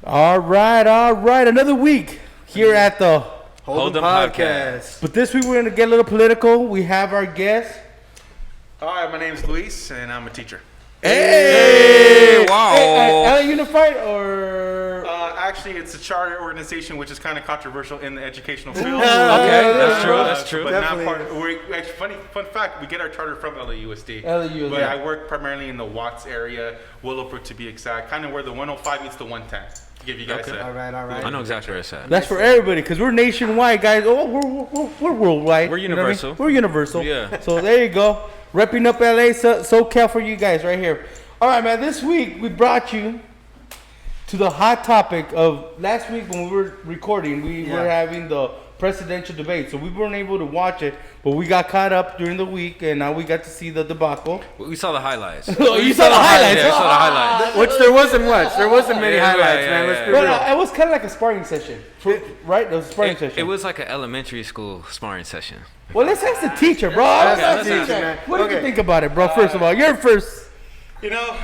All right. Another week here at the HoldEm Podcast. But this week we're going to get a little political. We have our guest. Hi, my name is Luis, and I'm a teacher. Hey! Wow. Hey, Unified or? Actually, it's a charter organization, which is kind of controversial in the educational field. Okay, that's true. But Definitely. not part. Actually, fun fact: we get our charter from LAUSD. LAUSD. But I work primarily in the Watts area, Willowbrook to be exact, kind of where the 105 meets the 110. To give you guys Okay. a All right. I know exactly where it's at. That's for everybody because we're nationwide, guys. Oh, we're worldwide. We're You know what I mean? universal. We're universal. Yeah. So there you go. Repping up LA, SoCal for you guys right here. All right, man. This week we brought you to the hot topic of last week when we were recording. We were having the presidential debate, so we weren't able to watch it, but we got caught up during the week, and now we got to see the debacle. We saw the highlights. Oh, you saw the highlights? Yeah, I saw the highlights. Which there wasn't much. There wasn't many highlights, man. Let's be But real. it was kind of like a sparring session, right? It was a sparring session. It was like an elementary school sparring session. Well, let's ask the teacher, bro. Let's Let's ask ask the the teacher. teacher, man. What did you Okay. think about it, bro? First of all, you're first. You know,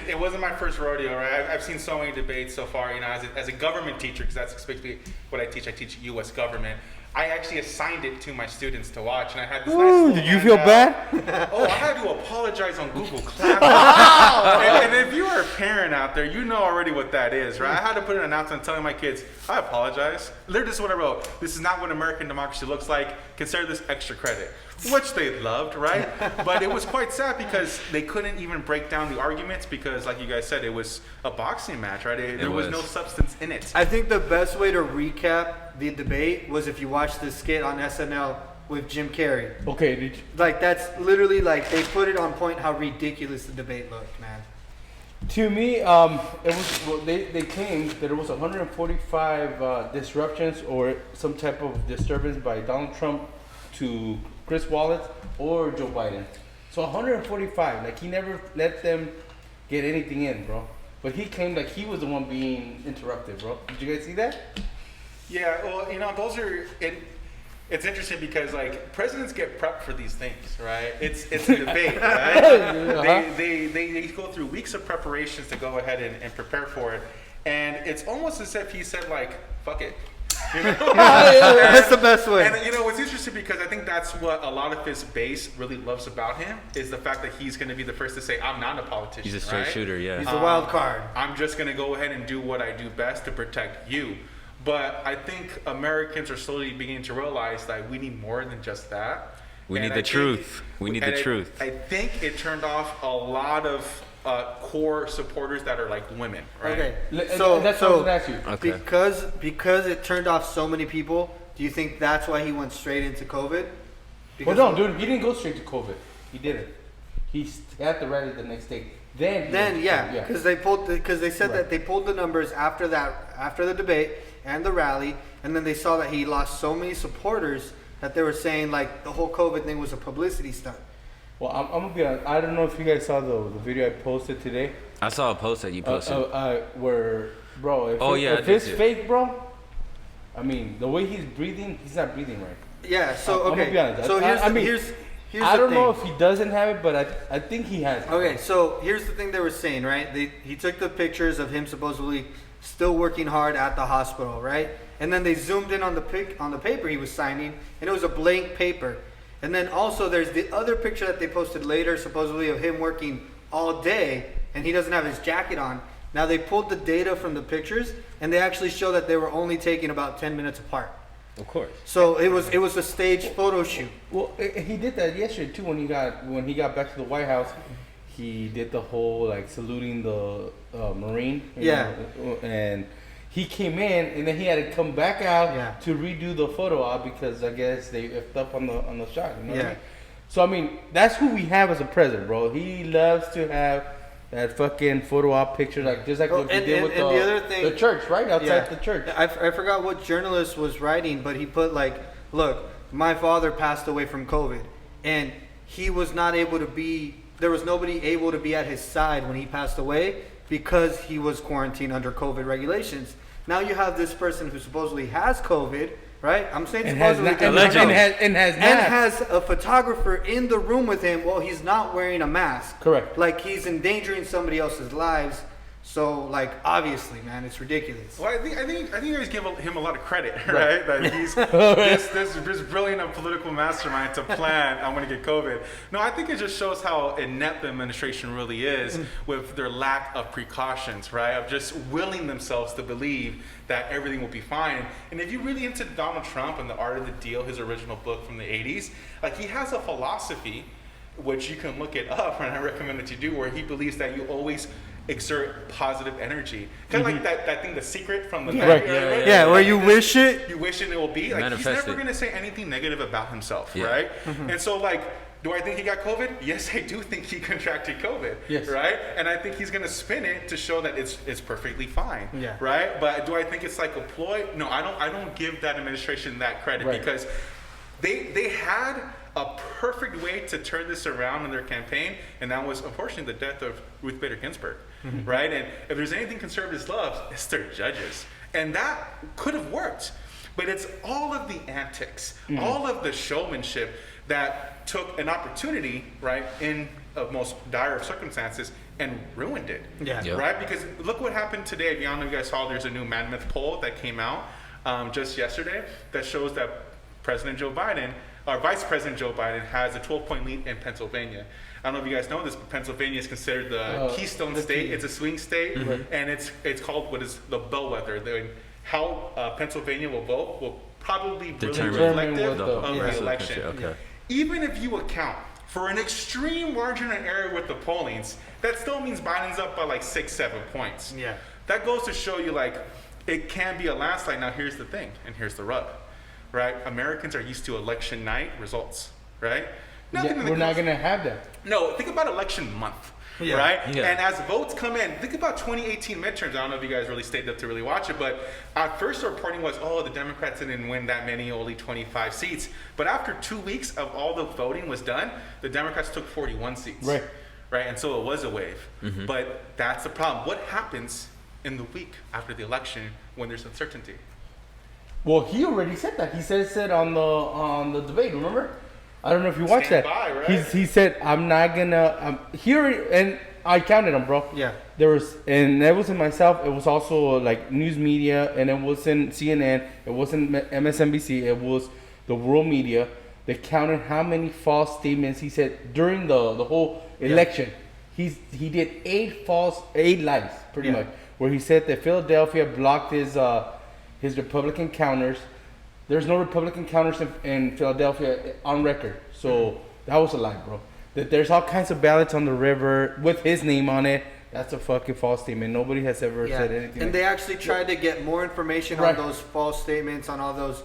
it wasn't my first rodeo, right? I've seen so many debates so far. You know, as a government teacher, because that's basically what I teach. I teach U.S. government. I actually assigned it to my students to watch, and I had this nice Ooh, little did you feel handout. bad? Oh, I had to apologize on Google Classroom. and if you are a parent out there, you know already what that is, right? I had to put an announcement telling my kids, I apologize. This is what I wrote. This is not what American democracy looks like. Consider this extra credit. Which they loved, right? But it was quite sad because they couldn't even break down the arguments because, like you guys said, it was a boxing match, right? There was no substance in it. I think the best way to recap the debate was if you watch the skit on SNL with Jim Carrey. Okay, did you, Like, that's literally like they put it on point how ridiculous the debate looked, man. to me, it was. Well, they claimed that it was 145 disruptions or some type of disturbance by Donald Trump to Chris Wallace or Joe Biden. So 145. Like he never let them get anything in, bro. But he claimed like he was the one being interrupted, bro. Did you guys see that? Yeah, well, you know, those are it's interesting because like presidents get prepped for these things, right? It's a debate, right? Uh-huh. They go through weeks of preparations to go ahead and prepare for it, and it's almost as if he said like, "Fuck it." You know? That's the best way. And you know, it's interesting because I think that's what a lot of his base really loves about him is the fact that he's going to be the first to say, "I'm not a politician." He's a straight right? shooter, yeah. He's a wild card. I'm just going to go ahead and do what I do best to protect you. But I think Americans are slowly beginning to realize that we need more than just that. We And need I the think- truth. We need the and truth. I think it turned off a lot of core supporters that are like women, right? Okay. So that's what I was gonna ask you. Okay. Because it turned off so many people, do you think that's why he went straight into COVID? Well, no, dude, he didn't go straight to COVID. He didn't. He had the rally the next day. Then Because they said that they pulled the numbers after the debate and the rally, and then they saw that he lost so many supporters that they were saying like the whole COVID thing was a publicity stunt. Well, I'm gonna be honest. I don't know if you guys saw the video I posted today. I saw a post that you posted. Where, bro, if, Oh, it- yeah, I if did it's see it. fake, bro, I mean, the way he's breathing, he's not breathing right. Yeah. So I'm okay. gonna be honest. So here's I the don't know thing. if he doesn't have it, but I think he has it. Okay, so here's the thing they were saying, right? He took the pictures of him supposedly still working hard at the hospital, right? And then they zoomed in on the paper he was signing, and it was a blank paper. And then also there's the other picture that they posted later, supposedly of him working all day, and he doesn't have his jacket on. Now they pulled the data from the pictures, and they actually show that they were only taken about 10 minutes apart. Of course. So it was a staged photo shoot. Well, he did that yesterday too. When he got back to the White House, he did the whole like saluting the Marine. you know, and he came in, and then he had to come back out to redo the photo op because I guess they effed up on the shot. You know what I mean? So I mean, that's who we have as a president, bro. He loves to have that fucking photo op picture, like just like what he did with the other thing, the church, right outside the church. I forgot what journalist was writing, but he put like, look, my father passed away from COVID, and he was not able to be. There was nobody able to be at his side when he passed away because he was quarantined under COVID regulations. Now you have this person who supposedly has COVID, right? I'm saying supposedly and has a photographer in the room with him while he's not wearing a mask. Correct. Like he's endangering somebody else's lives. So, like, obviously, man, it's ridiculous. Well, I think you guys give him a lot of credit, right? That he's this brilliant political mastermind to plan, I'm going to get COVID. No, I think it just shows how inept the administration really is with their lack of precautions, right? Of just willing themselves to believe that everything will be fine. And if you're really into Donald Trump and The Art of the Deal, his original book from the 80s, like, he has a philosophy, which you can look it up, and I recommend that you do, where he believes that you always exert positive energy, kind of like that thing, The Secret from the Right. Yeah, where you wish it. You wish it will be. Like, he's never going to say anything negative about himself, right? And so, like, do I think he got COVID? Yes, I do think he contracted COVID, right? And I think he's going to spin it to show that it's perfectly fine, right? But do I think it's like a ploy? No, I don't give that administration that credit, because they had a perfect way to turn this around in their campaign, and that was, unfortunately, the death of Ruth Bader Ginsburg, right? And if there's anything conservatives love, it's their judges. And that could have worked. But it's all of the antics, all of the showmanship that took an opportunity, right, in of most dire of circumstances and ruined it, right? Because look what happened today. I don't know if you guys saw, there's a new Mammoth poll that came out just yesterday that shows that President Joe Biden, or Vice President Joe Biden, has a 12-point lead in Pennsylvania. I don't know if you guys know this, but Pennsylvania is considered the Keystone State. It's a swing state, and it's called what is the bellwether. How Pennsylvania will vote will probably be really reflective of the election. Even if you account for an extreme margin of error with the pollings, that still means Biden's up by like 6-7 points. That goes to show you, like, it can be a landslide. Now, here's the thing, and here's the rub. Right? Americans are used to election night results, right? We're not going to have that. No, think about election month, right? And as votes come in, think about 2018 midterms. I don't know if you guys really stayed up to really watch it, but at first the reporting was, the Democrats didn't win that many, only 25 seats. But after 2 weeks of all the voting was done, the Democrats took 41 seats. Right? And so it was a wave. But that's the problem. What happens in the week after the election when there's uncertainty? Well, he already said that. He said on the debate. Remember? I don't know if you watched that. Right? He said, "I'm not gonna." Here, and I counted them, bro. There was, and that wasn't myself. It was also like news media, and it wasn't CNN. It wasn't MSNBC. It was the world media. They counted how many false statements he said during the whole election. He did 8 lies, pretty much, where he said that Philadelphia blocked his Republican counters. There's no Republican counters in Philadelphia on record. So that was a lie, bro. That there's all kinds of ballots on the river with his name on it. That's a fucking false statement. Nobody has ever said anything. And they actually tried to get more information on those false statements, on all those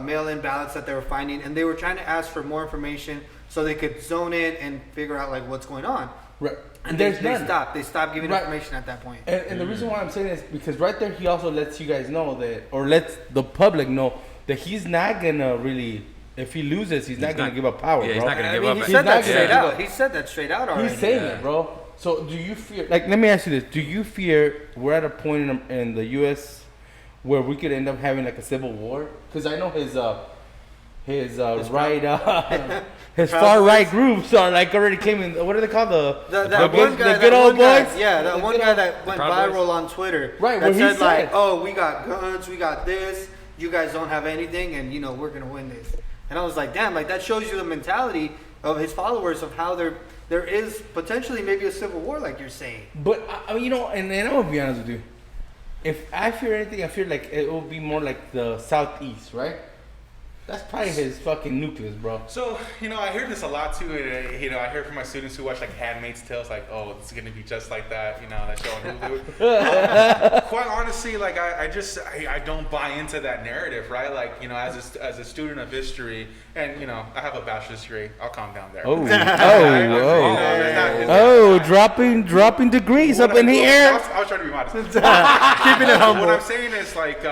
mail-in ballots that they were finding. And they were trying to ask for more information so they could zone in and figure out, like, what's going on. Right. And they stopped giving information at that point. And the reason why I'm saying this, because right there he also lets you guys know that, or lets the public know that he's not gonna really, if he loses, he's not gonna give up power, bro. He's not gonna give up. He said that straight out. He said that straight out already. He's saying it, bro. So do you fear, like, let me ask you this, do you fear we're at a point in the U.S. where we could end up having like a civil war? Because I know his far right groups are like already came in. What are they called? The good old boys. Yeah, that one guy that went viral on Twitter. Right, that said like, we got guns, we got this. You guys don't have anything, and we're gonna win this. And I was like, damn, like that shows you the mentality of his followers of how there is potentially maybe a civil war, like you're saying. But I mean, and I'm gonna be honest with you. If I fear anything, I feel like it will be more like the Southeast, right? That's probably his fucking nucleus, bro. So, I hear this a lot too. I hear from my students who watch like Handmaid's Tales, like, this is gonna be just like that, that show on Hulu. Quite honestly, like I don't buy into that narrative, right? Like, as a student of history, and I have a bachelor's degree. I'll calm down there. Dropping degrees up in the air. I was trying to be modest. Keeping it humble. What I'm saying is like.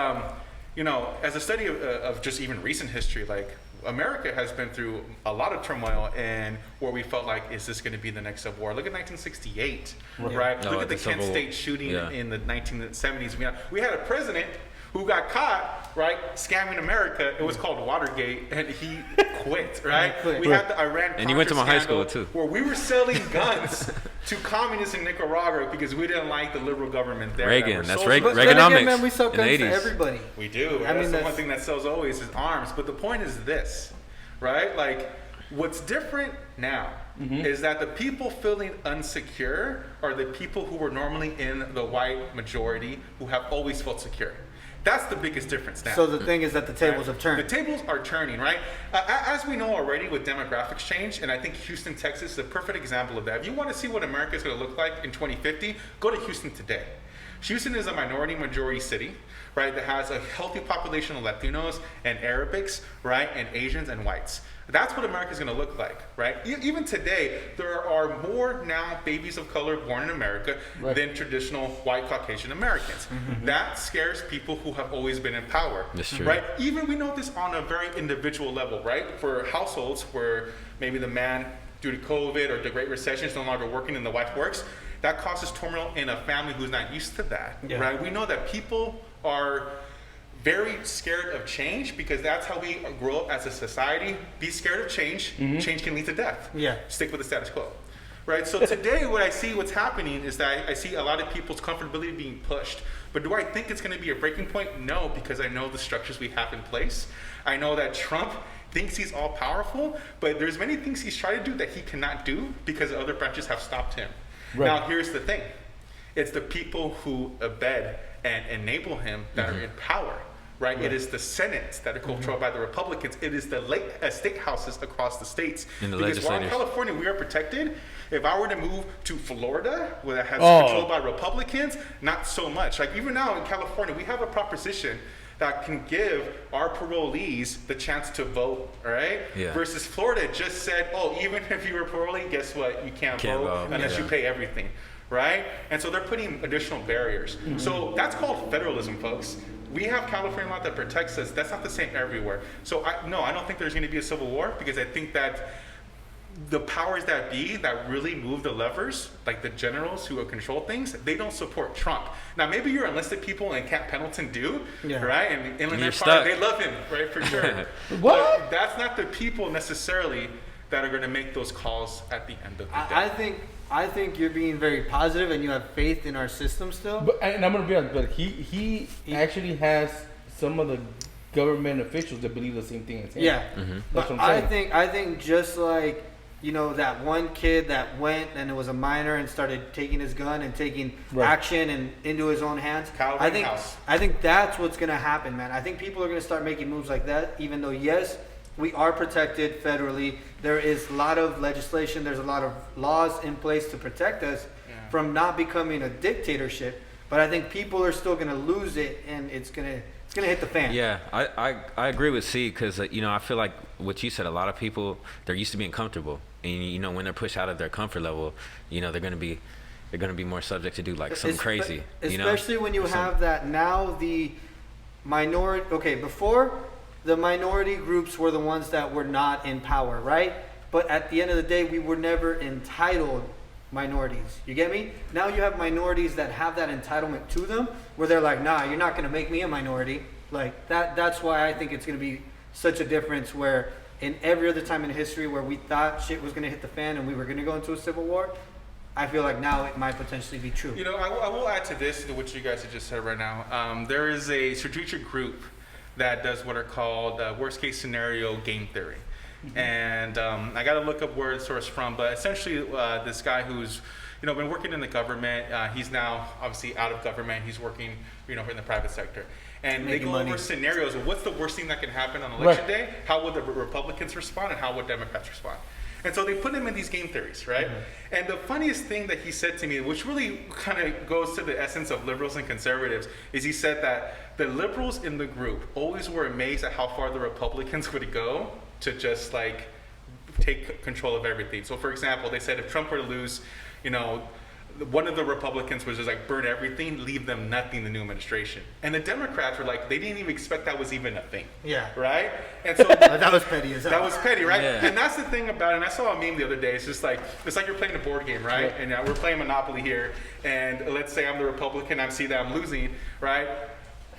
As a study of just even recent history, like America has been through a lot of turmoil, and where we felt like, is this going to be the next Civil War? Look at 1968, right? Look at the Kent State shooting in the 1970s. We had a president who got caught, right, scamming America. It was called Watergate, and he quit, right? quit. We had the Iran And you went to my high school, scandal too. where we were selling guns to communists in Nicaragua because we didn't like the liberal government there. Reagan, that's Reagan. But then Reaganomics again, man, we sell in the guns to 80s. everybody. We do. I mean, That's the one thing that sells always is arms. But the point is this, right? Like, what's different now is that the people feeling unsecure are the people who were normally in the white majority who have always felt secure. That's the biggest difference now. So the thing is that the tables have turned. The tables are turning, right? As we know already with demographics change, and I think Houston, Texas is a perfect example of that. If you want to see what America is going to look like in 2050, go to Houston today. Houston is a minority majority city, right, that has a healthy population of Latinos and Arabics, right, and Asians and whites. That's what America is going to look like, right? Even today, there are more now babies of color born in America than traditional white Caucasian Americans. That scares people who have always been in power, That's true. right? Even we know this on a very individual level, right? For households where maybe the man, due to COVID or the Great Recession, is no longer working and the wife works, that causes turmoil in a family who's not used to that, right? We know that people are very scared of change because that's how we grow up as a society. Be scared of change. Change can lead to death. Stick with the status quo, right? So today what I see what's happening is that I see a lot of people's comfortability being pushed. But do I think it's going to be a breaking point? No, because I know the structures we have in place. I know that Trump thinks he's all powerful, but there's many things he's tried to do that he cannot do because other branches have stopped him. Now here's the thing. It's the people who abet and enable him that are in power. Right? It is the Senate that are controlled by the Republicans. It is the state houses across the states. And the because while in legislators. California we are protected, if I were to move to Florida, where that has controlled by Republicans, not so much. Like even now in California, we have a proposition that can give our parolees the chance to vote, right? Versus Florida just said, oh, even if you were parolee, guess what? You can't vote unless you pay everything, right? And so they're putting additional barriers. So that's called federalism, folks. We have California law that protects us. That's not the same everywhere. So I don't think there's going to be a civil war because I think that the powers that be that really move the levers, like the generals who control things, they don't support Trump. Now, maybe your enlisted people in Camp Pendleton do, right? And Inland Empire, they love him, right, for sure. But that's not the people necessarily that are going to make those calls at the end of the day. I think you're being very positive and you have faith in our system still. But, and I'm gonna be honest, but he actually has some of the government officials that believe the same thing as him. That's what I'm saying. I think just like, you know, that one kid that went and it was a minor and started taking his gun and taking action and into his own hands. I think that's what's gonna happen, man. I think people are gonna start making moves like that, even though yes, we are protected federally. There is a lot of legislation. There's a lot of laws in place to protect us from not becoming a dictatorship. But I think people are still going to lose it, and it's gonna hit the fan. Yeah, I agree with C because you know I feel like what you said. A lot of people they're used to being comfortable, and you know when they're pushed out of their comfort level, you know they're gonna be more subject to do like something crazy. Especially when you have that now the minority. Okay, before. The minority groups were the ones that were not in power, right? But at the end of the day, we were never entitled minorities. You get me? Now you have minorities that have that entitlement to them, where they're like, nah, you're not going to make me a minority. Like that's why I think it's going to be such a difference where in every other time in history where we thought shit was going to hit the fan and we were going to go into a civil war, I feel like now it might potentially be true. You know, I will add to this, to what you guys have just said right now. There is a strategic group that does what are called worst case scenario game theory. And I got to look up where it's sourced from, but essentially this guy who's been working in the government, he's now obviously out of government, he's working in the private sector. And they go over scenarios of what's the worst thing that can happen on election day, how would the Republicans respond, and how would Democrats respond. And so they put him in these game theories, right? And the funniest thing that he said to me, which really kind of goes to the essence of liberals and conservatives, is he said that the liberals in the group always were amazed at how far the Republicans would go to just like take control of everything. So for example, they said if Trump were to lose, one of the Republicans was just like burn everything, leave them nothing, the new administration. And the Democrats were like, they didn't even expect that was even a thing. Yeah. Right? And so that was petty as hell. That was petty, right? Yeah. And that's the thing about it. And I saw a meme the other day. It's just like, it's like you're playing a board game, right? And we're playing Monopoly here. And let's say I'm the Republican, I see that I'm losing, right?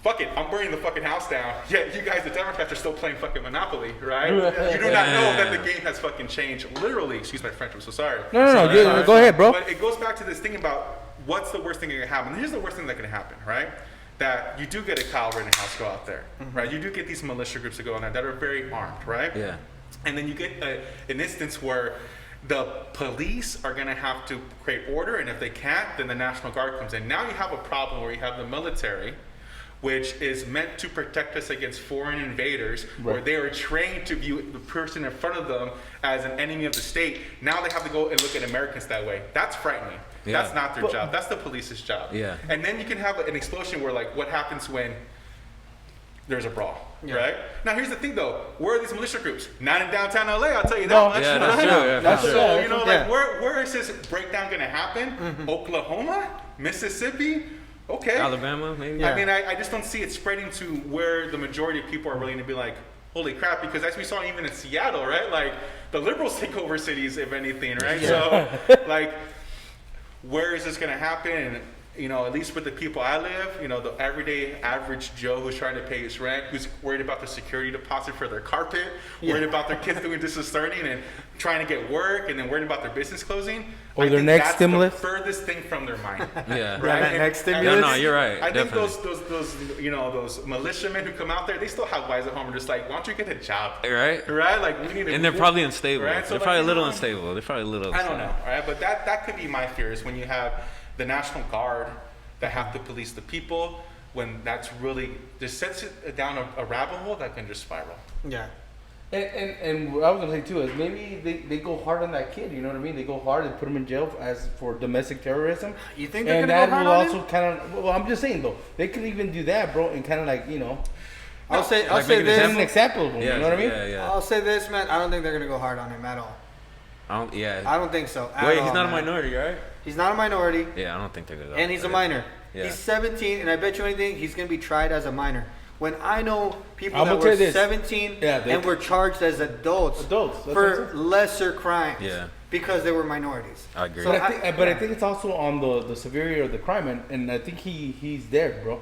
fuck it, I'm burning the fucking house down. Yet you guys, the Democrats, are still playing fucking Monopoly, right? You do not know that the game has fucking changed. Literally, excuse my French, I'm so sorry. No, go ahead, bro. But it goes back to this thing about what's the worst thing that can happen. Here's the worst thing that can happen, right? That you do get a Kyle Rittenhouse go out there, right? You do get these militia groups that go on there that are very armed, right? Yeah. And then you get an instance where the police are going to have to create order, and if they can't, then the National Guard comes in. Now you have a problem where you have the military, which is meant to protect us against foreign invaders, where they are trained to view the person in front of them as an enemy of the state. Now they have to go and look at Americans that way. That's frightening. Yeah. That's not their job. That's the police's job. Yeah. And then you can have an explosion where, like, what happens when there's a brawl, right? Now, here's the thing, though. Where are these militia groups? Not in downtown LA, I'll tell you that much. Yeah, that's true. Yeah, That's true. So, you know, like, where is this breakdown going to happen? Oklahoma? Mississippi? Okay. Alabama, maybe. I mean, I just don't see it spreading to where the majority of people are really going to be like, holy crap, because as we saw even in Seattle, right? Like, the liberals take over cities, if anything, right? So, like, where is this going to happen? And, you know, at least with the people I live, you know, the everyday average Joe who's trying to pay his rent, who's worried about the security deposit for their carpet, worried about their kids doing distance learning and trying to get work, and then worried about their business closing. Or their next stimulus. The furthest thing from their mind. Yeah. Right? That next And stimulus. No, you're right. I think definitely. those you know, those militiamen who come out there, they still have wives at home and just like, why don't you get a job? Right? Right? Like, we need to. And they're probably unstable. Right? So, They're like, probably a you little know, unstable. They're probably a little I unstable. don't know, right? But that could be my fears when you have the National Guard that have to police the people, when that's really just sets it down a rabbit hole that can just spiral. Yeah. And what I was gonna say too is maybe they go hard on that kid. You know what I mean? They go hard and put him in jail for domestic terrorism. You think they're and gonna that go hard will on also kind of. Well, I'm just saying though, they could even do that, bro, and kind of like, you know. I'll say make an this. An example of him. Yeah, You know what I mean? Yeah, yeah. I'll say this, man. I don't think they're gonna go hard on him at all. I I don't think so. At Wait, all, he's not man. a minority, right? He's not a minority, Yeah, I don't think they're gonna go. and he's a minor. Yeah. He's 17, and I bet you anything, he's gonna be tried as a minor. When I know people I'm that gonna were tell you this. 17 Yeah, and were charged as adults, That's what I'm for saying. lesser crimes, Yeah. because they were minorities. I agree. But I think it's also on the severity of the crime, and I think he's there, bro.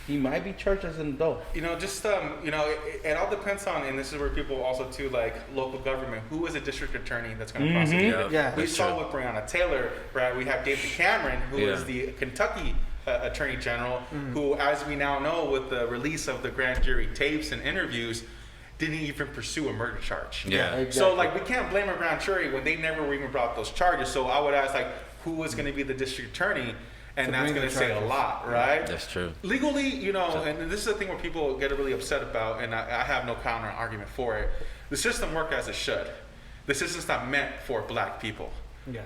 He might be charged as an adult. You know, just you know, it all depends on, and this is where people also too, like, local government. Who is a district attorney that's going to prosecute it? Yeah. We That's saw true. with Breonna Taylor, right? We have David Cameron, who is Yeah. the Kentucky Attorney General, who, as we now know, with the release of the grand jury tapes and interviews, didn't even pursue a murder charge. Yeah. Exactly. So, like, we can't blame a grand jury when they never even brought those charges. So I would ask, like, who was going to be the district attorney? And To that's bring going the to say a charges. lot, right? That's true. Legally, you know, and this is the thing where people get really upset about, and I have no counter argument for it. The system works as it should. The system's not meant for black people,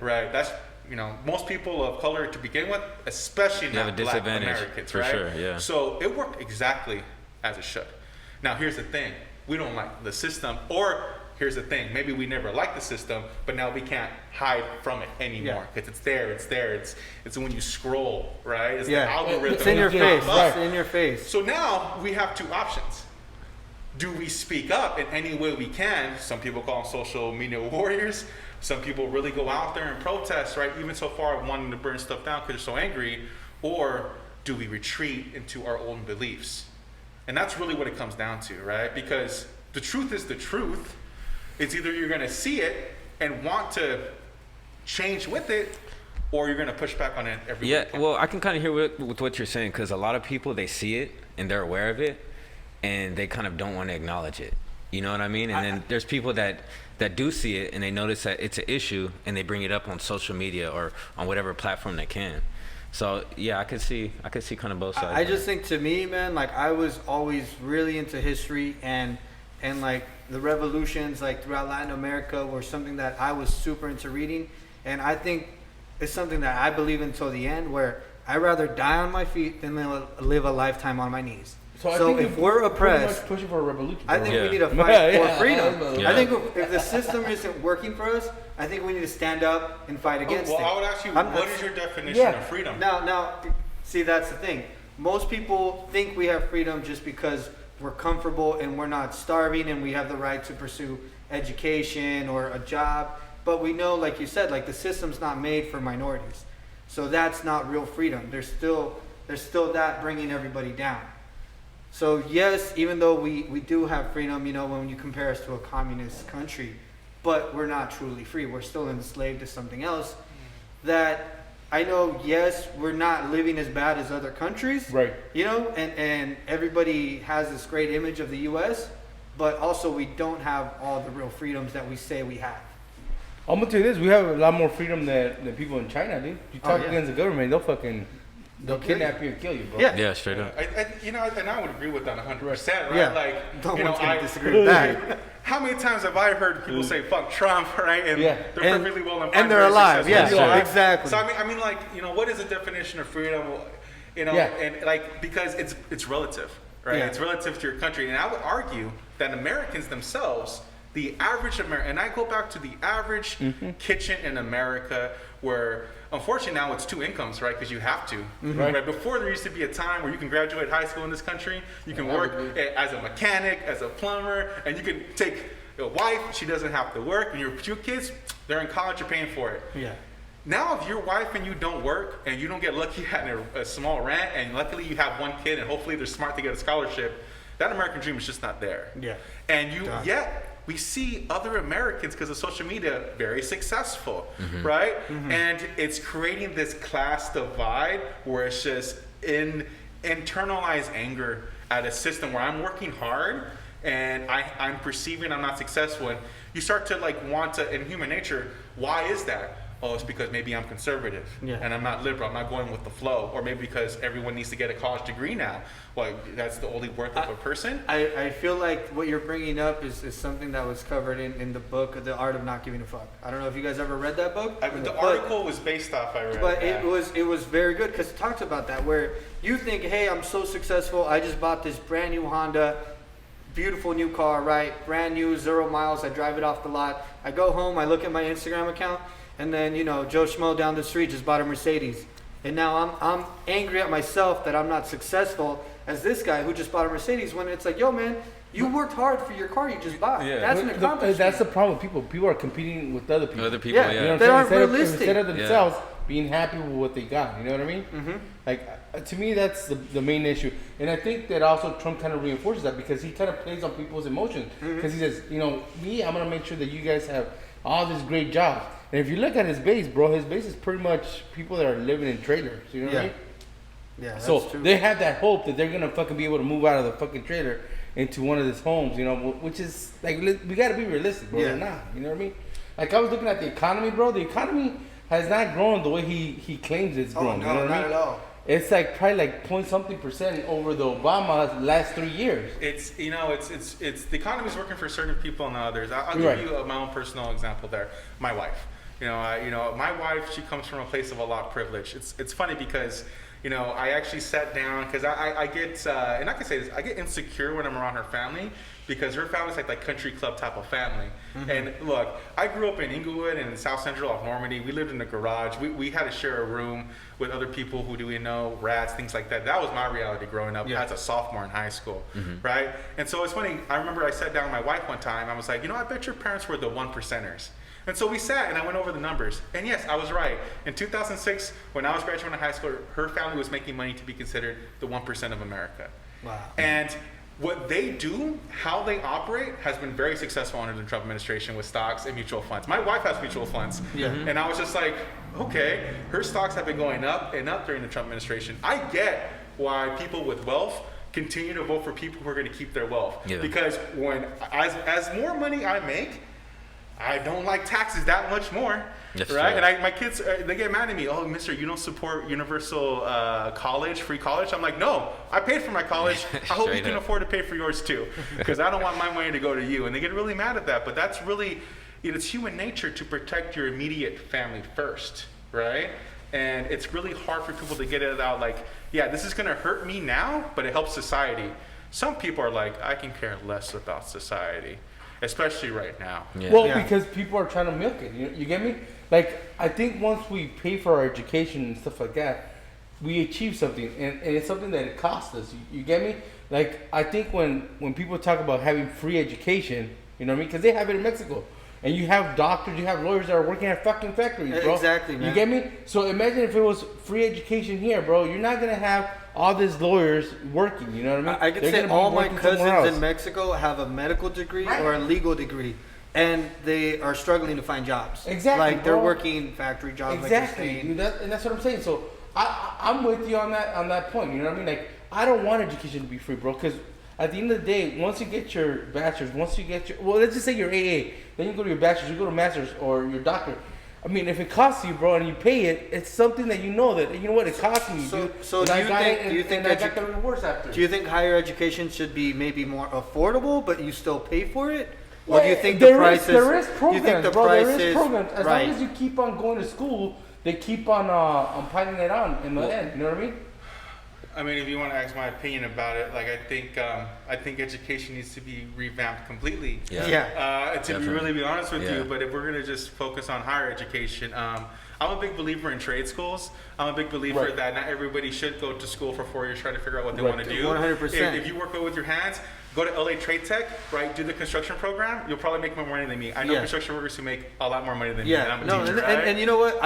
right? That's, you know, most people of color to begin with, especially You have not a black disadvantage, Americans, for right? sure, yeah. So it worked exactly as it should. Now, here's the thing. We don't like the system, or here's the thing. Maybe we never liked the system, but now we can't hide from it anymore because it's there. It's when you scroll, right? It's the algorithm. It's in your that face. pops up. It's in your face. So now we have two options. Do we speak up in any way we can? Some people call them social media warriors. Some people really go out there and protest, right? Even so far wanting to burn stuff down because they're so angry. Or do we retreat into our own beliefs? And that's really what it comes down to, right? Because the truth is the truth. It's either you're going to see it and want to change with it, or you're going to push back on it every Yeah, weekend. well, I can kind of hear with what you're saying, because a lot of people, they see it and they're aware of it, and they kind of don't want to acknowledge it. You know what I mean? And then there's people that do see it and they notice that it's an issue, and they bring it up on social media or on whatever platform they can. So yeah, I could see kind of both sides. I just think, to me, man, like, I was always really into history, and like the revolutions, like, throughout Latin America, were something that I was super into reading, and I think it's something that I believe in till the end, where I'd rather die on my feet than live a lifetime on my knees. I So think if we're pretty oppressed, much pushing for a revolution. I think Yeah. we need to fight Yeah, for freedom. yeah. I think if the system isn't working for us, I think we need to stand up and fight against well, it. I would ask you, what is your definition Yeah. of freedom? Now, see, that's the thing. Most people think we have freedom just because we're comfortable and we're not starving and we have the right to pursue education or a job. But we know, like you said, like, the system's not made for minorities. So that's not real freedom. There's still there's still that bringing everybody down. So yes, even though we do have freedom, when you compare us to a communist country, but we're not truly free. We're still enslaved to something else that I know, yes, we're not living as bad as other countries. Right. And everybody has this great image of the U.S., but also we don't have all the real freedoms that we say we have. I'm going to tell you this. We have a lot more freedom than people in China, dude. You talk against the government, they'll kidnap you and kill you, bro. Yeah, straight up. And I would agree with that 100%, right? Yeah. Like, I disagree with that. How many times have I heard people say "fuck Trump," right? And they're perfectly well informed, and they're alive. Yeah, exactly. So I mean, like, what is the definition of freedom? And like, because it's relative, right? Yeah. It's relative to your country, and I would argue that Americans themselves, the average American, and I go back to the average kitchen in America, where unfortunately now it's 2 incomes, right? Because you have to. Right. Before there used to be a time where you can graduate high school in this country, you can work as a mechanic, as a plumber, and you can take a wife. She doesn't have to work, and your 2 kids, they're in college, you're paying for it. Yeah. Now, if your wife and you don't work, and you don't get lucky at a small rent, and luckily you have 1 kid, and hopefully they're smart to get a scholarship, that American dream is just not there. Yeah. And yet we see other Americans, because of social media, very successful, right? And it's creating this class divide where it's just internalized anger at a system where I'm working hard and I'm perceiving I'm not successful. And you start to want to, in human nature, why is that? Oh, it's because maybe I'm conservative and I'm not liberal. I'm not going with the flow. Or maybe because everyone needs to get a college degree now. Well, that's the only worth of a person. I feel like what you're bringing up is something that was covered in the book, The Art of Not Giving a Fuck. I don't know if you guys ever read that book. The article was based off, I read. But it was very good because it talks about that, where you think, hey, I'm so successful. I just bought this brand new Honda. Beautiful new car, right? Brand new, 0 miles. I drive it off the lot. I go home. I look at my Instagram account. And then, Joe Schmo down the street just bought a Mercedes. And now I'm angry at myself that I'm not successful as this guy who just bought a Mercedes, when it's like, yo, man, you worked hard for your car you just bought. Yeah. That's an accomplishment. That's the problem. People are competing with other people. They aren't realistic. Instead of themselves being happy with what they got. You know what I mean? Like, to me, that's the main issue. And I think that also Trump kind of reinforces that, because he kind of plays on people's emotions. Because he says, I'm going to make sure that you guys have all these great jobs. And if you look at his base, bro, his base is pretty much people that are living in trailers. You know what I mean? Yeah, that's so true. They have that hope that they're gonna fucking be able to move out of the fucking trailer into one of his homes, which is like, we gotta be realistic, bro. They're not, you know what I mean? Like, I was looking at the economy, bro. The economy has not grown the way he claims it's grown. No, you know what I mean? not at all. It's like probably like .something% over the Obama's last 3 years. It's the economy's working for certain people and not others. I'll give you my own personal example there. My wife. My wife, she comes from a place of a lot of privilege. It's funny because, I actually sat down, because I get, and I can say this, I get insecure when I'm around her family, because her family's like country club type of family. And look, I grew up in Inglewood and in South Central of Normandy. We lived in a garage. We had to share a room with other people who do we know, rats, things like that. That was my reality growing up as a sophomore in high school, right? And so it's funny, I remember I sat down with my wife one time. I was like, I bet your parents were the 1%ers. And so we sat and I went over the numbers. And yes, I was right. In 2006, when I was graduating high school, her family was making money to be considered the 1% of America. Wow. And what they do, how they operate, has been very successful under the Trump administration with stocks and mutual funds. My wife has mutual funds. And I was just like, okay, her stocks have been going up and up during the Trump administration. I get why people with wealth continue to vote for people who are going to keep their wealth. Because as more money I make, I don't like taxes that much more, right? True. And my kids, they get mad at me. Oh, mister, you don't support universal college, free college? I'm like, no, I paid for my college. I hope you can afford to pay for yours too, because I don't want my money to go to you. And they get really mad at that. But that's really, it's human nature to protect your immediate family first, right? And it's really hard for people to get it out like, yeah, this is going to hurt me now, but it helps society. Some people are like, I can care less about society. Especially right now. Because people are trying to milk it. You get me? Like, I think once we pay for our education and stuff like that, we achieve something. And it's something that it costs us. You get me? Like, I think when people talk about having free education, you know what I mean? Because they have it in Mexico. And you have doctors, you have lawyers that are working at fucking factories, bro. Exactly, man. You get me? So imagine if it was free education here, bro. You're not gonna have all these lawyers working. You know what I mean? I could say all my cousins in Mexico have a medical degree or a legal degree, and they are struggling to find jobs. Exactly, like they're working factory jobs. Exactly, like and that's what I'm saying. So I'm with you on that point. You know what I mean? Like I don't want education to be free, bro, because at the end of the day, once you get your bachelor's, let's just say your AA, then you go to your bachelor's, you go to master's or your doctor. I mean, if it costs you, bro, and you pay it, it's something that you know what it costs me, dude. So do you think I got the rewards after? Do you think higher education should be maybe more affordable, but you still pay for it? Or Yeah, do you think the price there is programs, do you think the bro. price There is programs. As right. long as you keep on going to school, they keep on piling it on in the end. You know what I mean? I mean, if you want to ask my opinion about it, like I think education needs to be revamped completely. To really be honest with you, but if we're gonna just focus on higher education, I'm a big believer in trade schools. I'm a big believer that not everybody should go to school for 4 years trying to figure out what they want to do. 100%. If you work well with your hands, go to LA Trade Tech, right? Do the construction program. You'll probably make more money than me. I know construction workers who make a lot more money than me. And I'm a teacher, right? and you know what?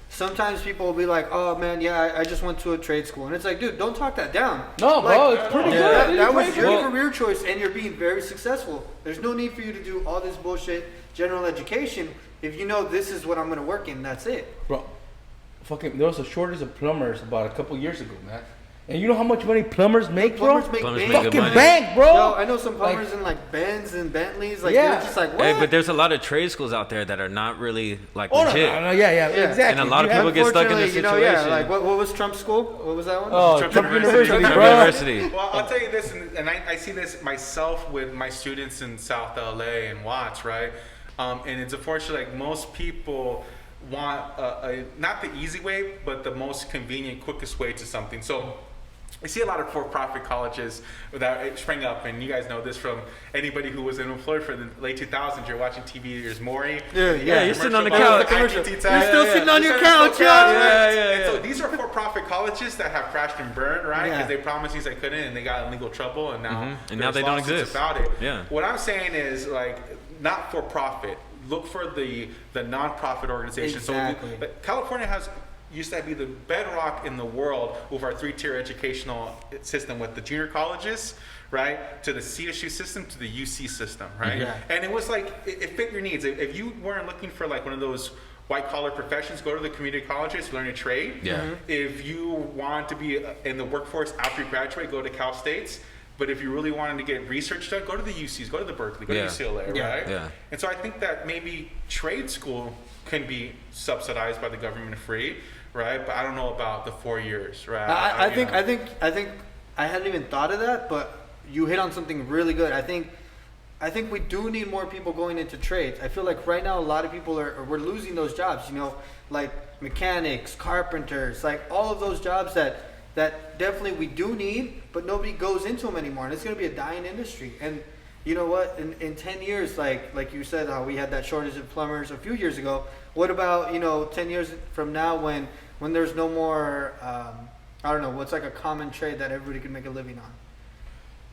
Sometimes people will be like, "Oh man, I just went to a trade school," and it's like, dude, don't talk that down. No, bro, it's pretty good. That was your career choice, and you're being very successful. There's no need for you to do all this bullshit general education if you know this is what I'm going to work in. That's it, bro. Fucking, there was a shortage of plumbers about a couple years ago, man. And you know how much money plumbers make, bro? Plumbers make fucking money. bank, bro. Yo, I know some plumbers in like Benz and Bentleys. Like they're just like, what? Hey, but there's a lot of trade schools out there that are not really like legit. No, exactly. And a lot of people get stuck in this situation. Like what was Trump's school? What was that one? Oh, Trump University, bro. University. Well, I'll tell you this, and I see this myself with my students in South LA and Watts, right? And it's unfortunate, like most people want not the easy way, but the most convenient, quickest way to something. So I see a lot of for-profit colleges that spring up, and you guys know this from anybody who was employed for the late 2000s. You're watching TV, there's Maury. You're sitting on the couch. You're still sitting on your couch, And so these are for-profit colleges that have crashed and burned, right? Because they promised these they couldn't, and they got in legal trouble, and now they don't exist. About it. Yeah. What I'm saying is, like, not for-profit. Look for the non-profit organizations. Exactly. So California used to be the bedrock in the world with our 3-tier educational system, with the junior colleges, right, to the CSU system, to the UC system, right? Yeah. And it was like, it fit your needs. If you weren't looking for like one of those white collar professions, go to the community colleges, learn a trade. Yeah. If you want to be in the workforce after you graduate, go to Cal States. But if you really wanted to get research done, go to the UCs, go to the Berkeley, go to UCLA, right? Yeah. And so I think that maybe trade school can be subsidized by the government free, right? But I don't know about the 4 years, right? I think I hadn't even thought of that, but you hit on something really good. I think we do need more people going into trades. I feel like right now a lot of people we're losing those jobs, you know, like mechanics, carpenters, like all of those jobs that definitely we do need, but nobody goes into them anymore, and it's going to be a dying industry. And you know what? In 10 years, like you said, how we had that shortage of plumbers a few years ago. What about 10 years from now when there's no more? I don't know. What's like a common trade that everybody can make a living on?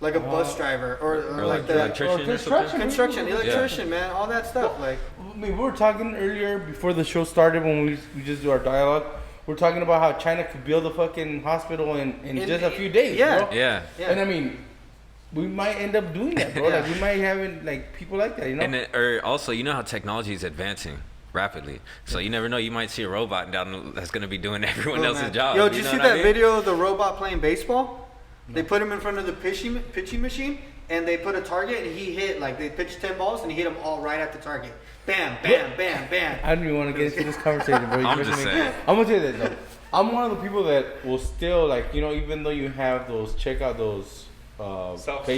Like a bus driver or like the electrician, man, all that stuff. Well, I mean, we were talking earlier before the show started when we just do our dialogue. We're talking about how China could build a fucking hospital in just a few days, bro. Yeah. And I mean, we might end up doing that, bro. Like we might have like people like that, you know. And or also, you know how technology is advancing rapidly, so you never know. You might see a robot down that's going to be doing everyone else's job. Yo, did you see that video of the robot playing baseball? No. They put him in front of the pitching machine, and they put a target, and he hit, like, they pitched 10 balls, and he hit them all right at the target. Bam, bam, bam, bam. I don't even want to get into this conversation, bro. I'm just saying. I'm going to tell you this, though. I'm one of the people that will still, like, even though you have those pay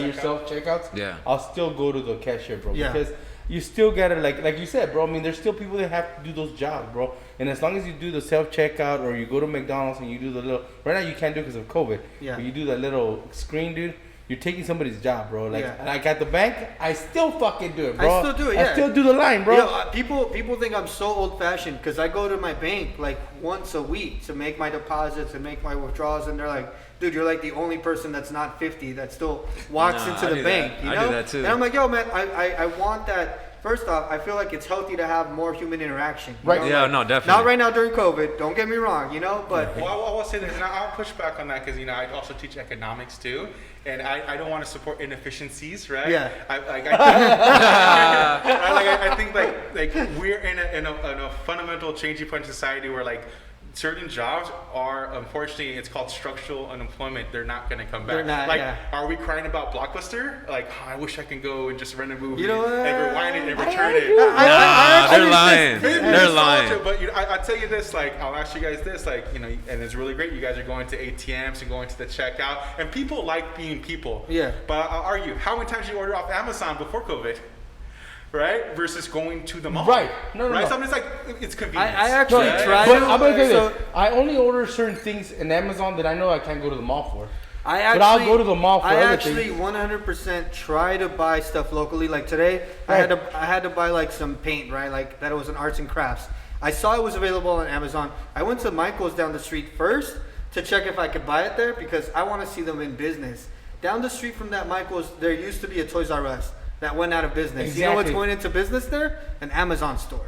yourself checkouts, I'll still go to the cashier, bro. Yeah. Because you still got to, like you said, bro, I mean, there's still people that have to do those jobs, bro. And as long as you do the self-checkout or you go to McDonald's and you do the little, right now you can't do it because of COVID. Yeah. But you do that little screen, dude. You're taking somebody's job, bro. Like at the bank, I still fucking do it, bro. I still do it, I still do the line, bro. People think I'm so old-fashioned because I go to my bank like once a week to make my deposits and make my withdrawals, and they're like, dude, you're like the only person that's not 50 that still walks into the bank. You know? I do that too. And I'm like, yo, man, I want that first off, I feel like it's healthy to have more human interaction. Right. Know? Yeah, like, no, definitely. Not right now during COVID. Don't get me wrong, you know, but. Well, I will say this, and I'll push back on that because, you know, I also teach economics too. And I don't want to support inefficiencies, right? Yeah. I think like we're in a fundamental changing point in society where like certain jobs are, unfortunately, it's called structural unemployment. They're not going to come back. Are we crying about Blockbuster? Like, oh, I wish I can go and just rent a movie and rewind it and return it. They're lying. They're lying. But you know, I'll tell you this, like, I'll ask you guys this, like, you know, and it's really great. You guys are going to ATMs and going to the checkout, and people like being people. Yeah. But I'll argue, how many times did you order off Amazon before COVID? Right? Versus going to the mall. Right. No. Something's like, it's convenient. I actually tried But to. I'm gonna tell you this. I only order certain things in Amazon that I know I can't go to the mall for. But I'll go to the mall for other things. I actually 100% try to buy stuff locally. Like today, Right. I had to buy like some paint, right? Like that it was an arts and crafts. I saw it was available on Amazon. I went to Michael's down the street first to check if I could buy it there because I want to see them in business. Down the street from that Michael's, there used to be a Toys R Us that went out of business. Exactly. You know what's going into business there? An Amazon store.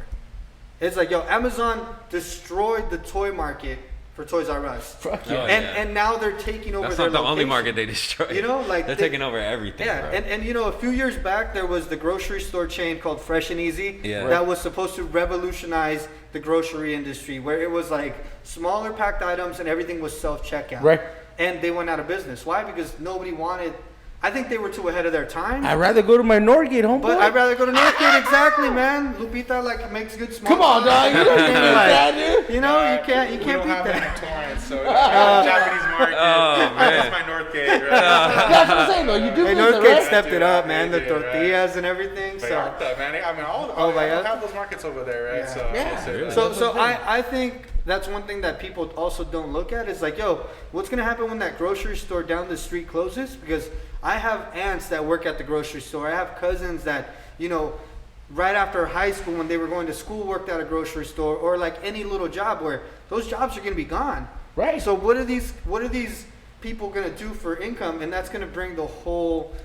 It's like, yo, Amazon destroyed the toy market for Toys R Us. Fuck yeah. And now they're taking over That's their not the only location. market they destroyed. You know, like they're taking over everything. Yeah, bro. and you know, a few years back there was the grocery store chain called Fresh and Easy that was supposed to revolutionize the grocery industry, where it was like smaller packed items and everything was self-checkout. Right. And they went out of business. Why? Because nobody wanted. I think they were too ahead of their time. I'd rather go to my Northgate, homeboy. But I'd rather go to Northgate, exactly, man. Lupita like makes good small. Come on, dog. You don't think that, dude. You know, you can't We beat don't have that. any Torrance, so Japanese market. That's my Northgate, right? That's what I'm saying, though. You do Hey, think that, Northgate right? stepped it up, man. The They did, right? tortillas and everything. So. Vallarta, man. I mean, all Vallarta? have those markets over there, right? Yeah. So, Yeah. I'll say that. So I think that's one thing that people also don't look at is like, yo, what's gonna happen when that grocery store down the street closes? Because I have aunts that work at the grocery store. I have cousins that, you know, right after high school when they were going to school worked at a grocery store or like any little job where those jobs are gonna be gone. Right. So what are these people gonna do for income? And that's gonna bring the whole.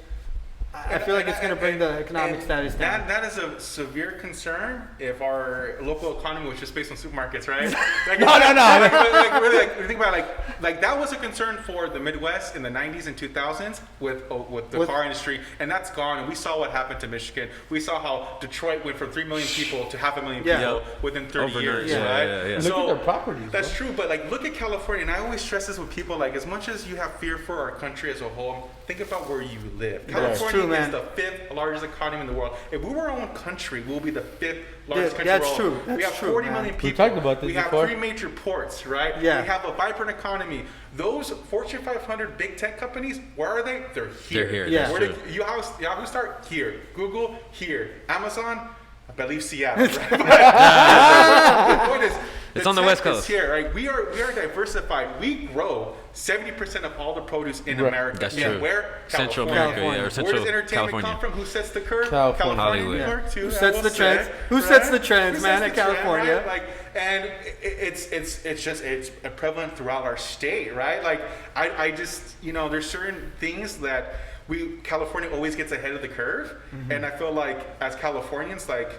I feel like it's going to bring the economic status down. That is a severe concern if our local economy was just based on supermarkets, right? Like, No. Like, really, like, think about it, like that was a concern for the Midwest in the 90s and 2000s with the car industry, and that's gone. And we saw what happened to Michigan. We saw how Detroit went from 3 million people to 500,000 people within 30 Overnight. years, Yeah. right? Yeah. Look at their properties. That's bro. true, but like look at California, and I always stress this with people. Like, as much as you have fear for our country as a whole, think about where you live. California true, man. is the 5th largest economy in the world. If we were our own country, we'll be the 5th largest country that's in the world. true. We That's have true, 40 man. million We people. talked about this we have before. 3 major ports, right? Yeah. We have a vibrant economy. Those Fortune 500 big tech companies, where are they? They're here. They're here. Yeah. That's Where true. did Yahoo start? Here. Google? Here. Amazon? I believe Seattle. Right? The point is, It's on the tech West is Coast. Here, right? We are diversified. We grow 70% of all the produce in Right. America. That's Yeah. true. Where? Central California. America, yeah, or Where Central does entertainment California. come from? Who sets the curve? California. Hollywood. New York, too. Who I sets will the say, trends? Who right? sets the trends, Who man, sets in the trend, California? right? Like, and it's prevalent throughout our state, right? Like, I just, you know, there's certain things that California always gets ahead of the curve, and I feel like as Californians, like,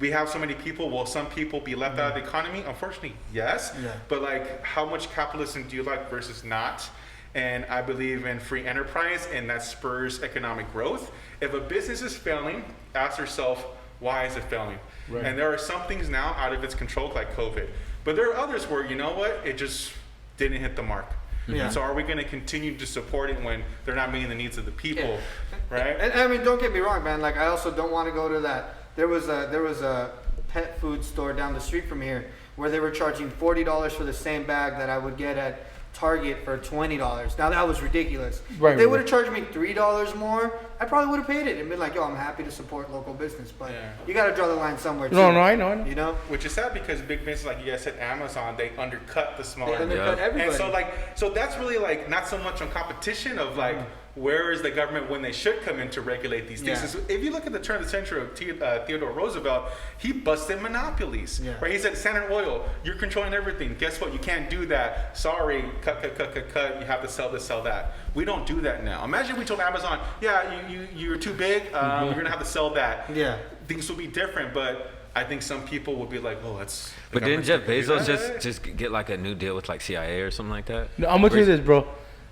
we have so many people. Will some people be left out of the economy? Unfortunately, yes. Yeah. But like, how much capitalism do you like versus not? And I believe in free enterprise, and that spurs economic growth. If a business is failing, ask yourself, why is it failing? Right. And there are some things now out of its control, like COVID. But there are others where, you know what, it just didn't hit the mark. Yeah. And so are we going to continue to support it when they're not meeting the needs of the people, right? And I mean, don't get me wrong, man. Like, I also don't want to go to that. There was a pet food store down the street from here where they were charging $40 for the same bag that I would get at Target for $20. Now that was ridiculous. Right, If they right. would have charged me $3 more, I probably would have paid it and been like, yo, I'm happy to support local business. But Yeah. you got to draw the line somewhere too. No, I know. You know? Which is sad because big businesses, like you guys said, Amazon, they undercut the smaller. They undercut Yeah. everybody. And so that's really like not so much on competition of like where is the government when they should come in to regulate these things. Yeah. So if you look at the turn of the century of Theodore Roosevelt, he busted monopolies. Yeah. Right? He said, Standard Oil, you're controlling everything. Guess what? You can't do that. Sorry, cut. You have to sell this, sell that. We don't do that now. Imagine we told Amazon, yeah, you're too big. You're gonna have to sell that. Yeah. things will be different, but I think some people will be like, oh, that's. But didn't Jeff Bezos just get like a new deal with like CIA or something like that? No, I'm gonna tell you this, bro.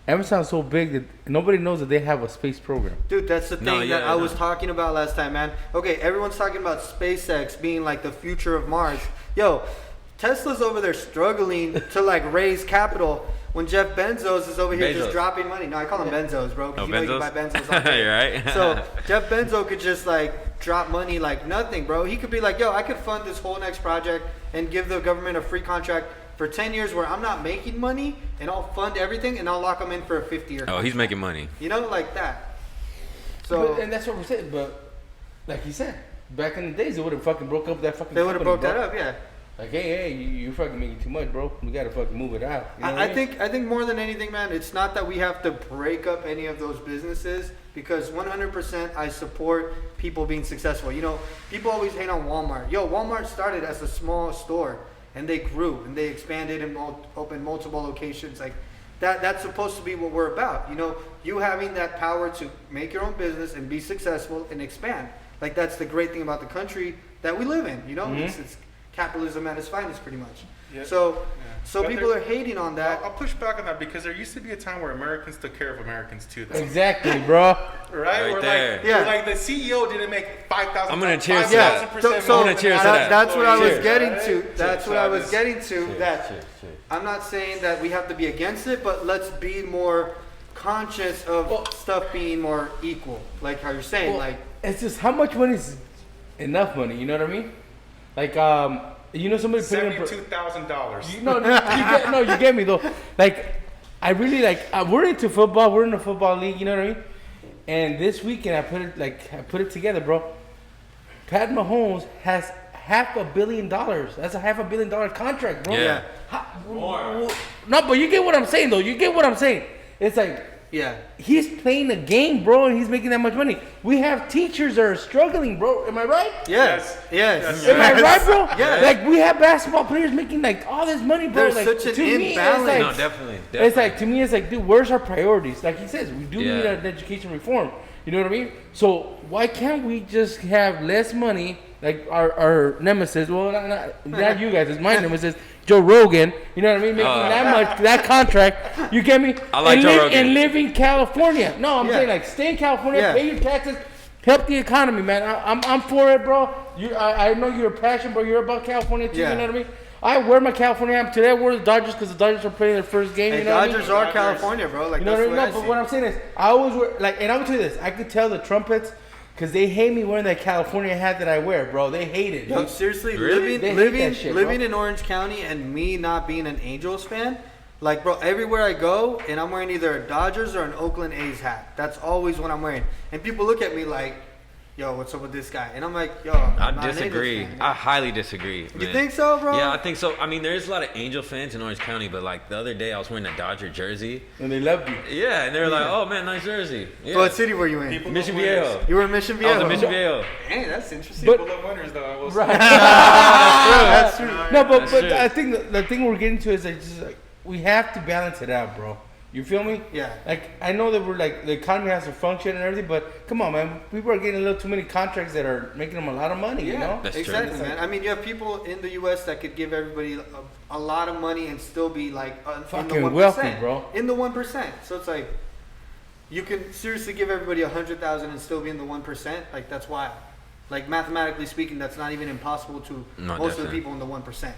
Amazon's so big that nobody knows that they have a space program. Dude, that's the thing that I was talking about last time, man. Okay, everyone's talking about SpaceX being like the future of Mars. Yo, Tesla's over there struggling to like raise capital when Jeff Bezos is over here just dropping money. No, I call him Benzos, bro. Because you know you can buy Benzos all day. You're right. So Jeff Bezos could just like drop money like nothing, bro. He could be like, yo, I could fund this whole next project and give the government a free contract for 10 years where I'm not making money, and I'll fund everything, and I'll lock them in for a 50-year contract. He's making money. You know, like that. So and that's what we're saying. But like you said, back in the days, they would have fucking broke up that fucking. They would have broke that up, yeah. Like, hey, you're fucking making too much, bro. We gotta fucking move it out. You know I think more than anything, man, it's not that we have to break up any of those businesses, because 100% I support people being successful. You know, people always hate on Walmart. Yo, Walmart started as a small store, and they grew and they expanded and opened multiple locations. Like that's supposed to be what we're about. You know, you having that power to make your own business and be successful and expand. Like that's the great thing about the country that we live in. You know, it's capitalism at its finest, pretty much. Yep. So people are hating on that. I'll push back on that, because there used to be a time where Americans took care of Americans too. Though. Exactly, bro. Right there. Where like the CEO didn't make 5,000. I'm gonna cheers to that. I'm gonna cheers to that. That's what I was getting to. That's what I was getting to. That I'm not saying that we have to be against it, but let's be more conscious of stuff being more equal. Like how you're saying, like it's just how much money is enough money. You know what I mean? Like you know, somebody put in $72,000. You get me though. Like, I really like. We're into football. We're in a football league. You know what I mean? And this weekend, I put it together, bro. Pat Mahomes has $500 million. That's a $500 million contract, bro. Yeah. More. No, but you get what I'm saying, though. You get what I'm saying. It's like. Yeah. He's playing a game, bro, and he's making that much money. We have teachers that are struggling, bro. Am I right? Yes. Am I right, bro? Yeah. Like, we have basketball players making, like, all this money, bro. There's like, such to an me, imbalance. It's like, No, definitely. It's like, to me, it's like, dude, where's our priorities? Like he says, we do need an education reform. You know what I mean? So why can't we just have less money, like our nemesis? Well, not you guys. It's my nemesis, Joe Rogan. You know what I mean? Making that contract. You get me? I like Joe Rogan. And live in California. No, I'm saying like stay in California, pay your taxes, help the economy, man. I'm for it, bro. I know you're passionate, bro. You're about California too. You know what I mean? I wear my California hat today. I wore the Dodgers because the Dodgers are playing their first game. Hey, you know what I mean? Dodgers are California, bro. Like, you know what I mean? No, but what I'm saying is, I always wear and I'm gonna tell you this. I could tell the Trumpets because they hate me wearing that California hat that I wear, bro. They hate it. Yo, seriously, Really? living in Orange County and me not being an Angels fan, like, bro, everywhere I go and I'm wearing either a Dodgers or an Oakland A's hat. That's always what I'm wearing. And people look at me like, yo, what's up with this guy? And I'm like, yo, I'm not disagree. an Angels fan. I highly disagree. You think so, bro? Yeah, I think so. I mean, there's a lot of Angel fans in Orange County, but like the other day I was wearing a Dodger jersey. And they loved you. Yeah, and they were like, oh man, nice jersey. Yeah. So what city were you in? Mission Viejo. You were in Mission Viejo? I was in Mission Viejo. Dang, that's interesting. People love winners, though. I will say. Right. That's true. No, but true. I think the thing we're getting to is like, just like we have to balance it out, bro. You feel me? Yeah. Like, I know that we're like, the economy has to function and everything, but come on, man. People are getting a little too many contracts that are making them a lot of money, you know? That's exactly, true. man. I mean, you have people in the U.S. that could give everybody a lot of money and still be like in the Fucking 1%. wealthy, bro. In the 1%. So it's like, you can seriously give everybody $100,000 and still be in the 1%. Like, that's wild. Like, mathematically speaking, that's not even impossible to most of the people in the 1%.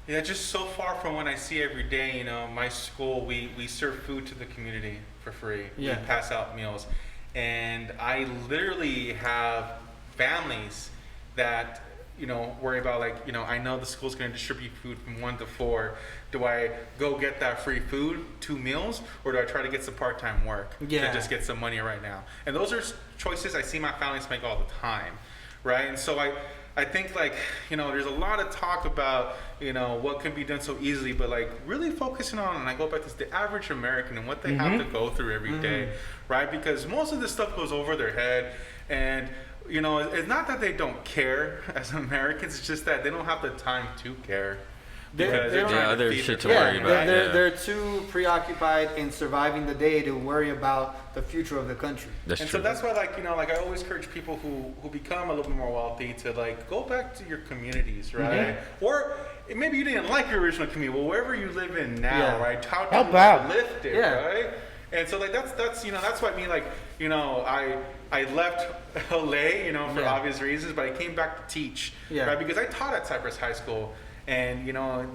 Yeah, just so far from what I see every day, you know, my school, we serve food to the community for free. Yeah. We pass out meals. And I literally have families that, you know, worry about, like, you know, I know the school's going to distribute food from 1 to 4. Do I go get that free food, 2 meals, or do I try to get some part-time work to just get some money right now? And those are choices I see my families make all the time, right? And so I think, like, you know, there's a lot of talk about, you know, what can be done so easily, but like really focusing on, and I go back to the average American and what they have to go through every day, right? Because most of this stuff goes over their head, and, you know, it's not that they don't care as Americans, it's just that they don't have the time to care, because they're trying to other feed shit their to family. worry about. They're too preoccupied in surviving the day to worry about the future of the country. That's And true. so that's why, like, I always encourage people who become a little bit more wealthy to, like, go back to your communities, right? Or maybe you didn't like your original community. Well, wherever you live in now, right? How do Help you out. lift it, right? And so, like, that's that's what I mean. Like, I left LA, for obvious reasons, but I came back to teach, right? Because I taught at Cypress High School, and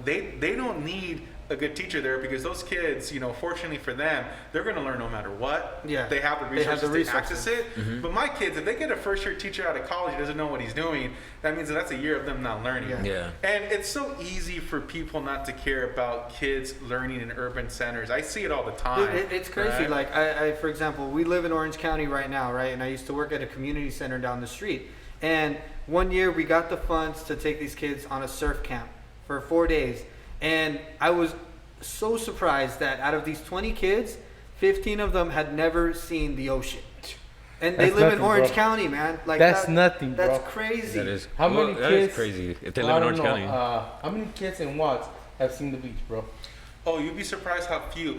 they don't need a good teacher there, because those kids, fortunately for them, they're going to learn no matter what. Yeah. They have the resources to access it. But my kids, if they get a first-year teacher out of college who doesn't know what he's doing, that means that's a year of them not learning. Yeah. And it's so easy for people not to care about kids learning in urban centers. I see it all the time. Dude, it's crazy. Right? Like, I, for example, we live in Orange County right now, right? And I used to work at a community center down the street. And one year we got the funds to take these kids on a surf camp for 4 days. And I was so surprised that out of these 20 kids, 15 of them had never seen the ocean. And they live in Orange County, man. Like, that's nothing, bro. That's crazy. That is. How many that kids? is crazy. If they live in Orange County. How many kids in Watts have seen the beach, bro? Oh, you'd be surprised how few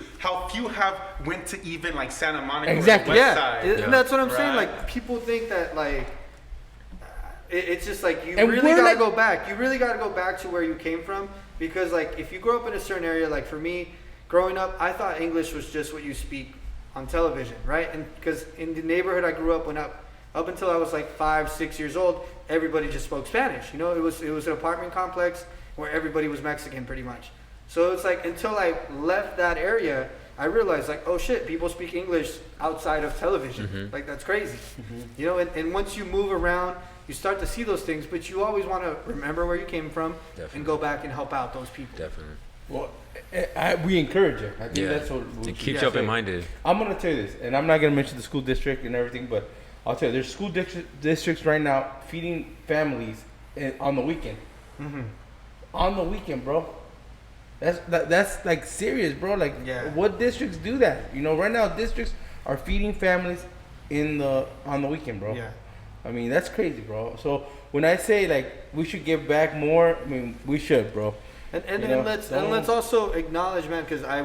have went to even like Santa Monica. Exactly. Or the West Side. And that's what I'm saying. Right. Like, people think that, like, it's just like you And really we're gotta like- go back. You really gotta go back to where you came from, because, like, if you grow up in a certain area, like for me, growing up, I thought English was just what you speak on television, right? And because in the neighborhood I grew up, up until I was like 5, 6 years old, everybody just spoke Spanish. It was an apartment complex where everybody was Mexican pretty much. So it's like, until I left that area, I realized, like, oh shit, people speak English outside of television. Like, that's crazy. And once you move around, you start to see those things, but you always want to remember where you came from and go back and help out those people. Definitely. Well, we encourage it. I think that's what we It keeps should you say. open-minded. I'm gonna tell you this, and I'm not gonna mention the school district and everything, but I'll tell you, there's school districts right now feeding families on the weekend. On the weekend, bro. That's like serious, bro. Like, what districts do that? Right now districts are feeding families on the weekend, bro. Yeah. I mean, that's crazy, bro. So when I say, like, we should give back more, I mean, we should, bro. And let's also acknowledge, man, because I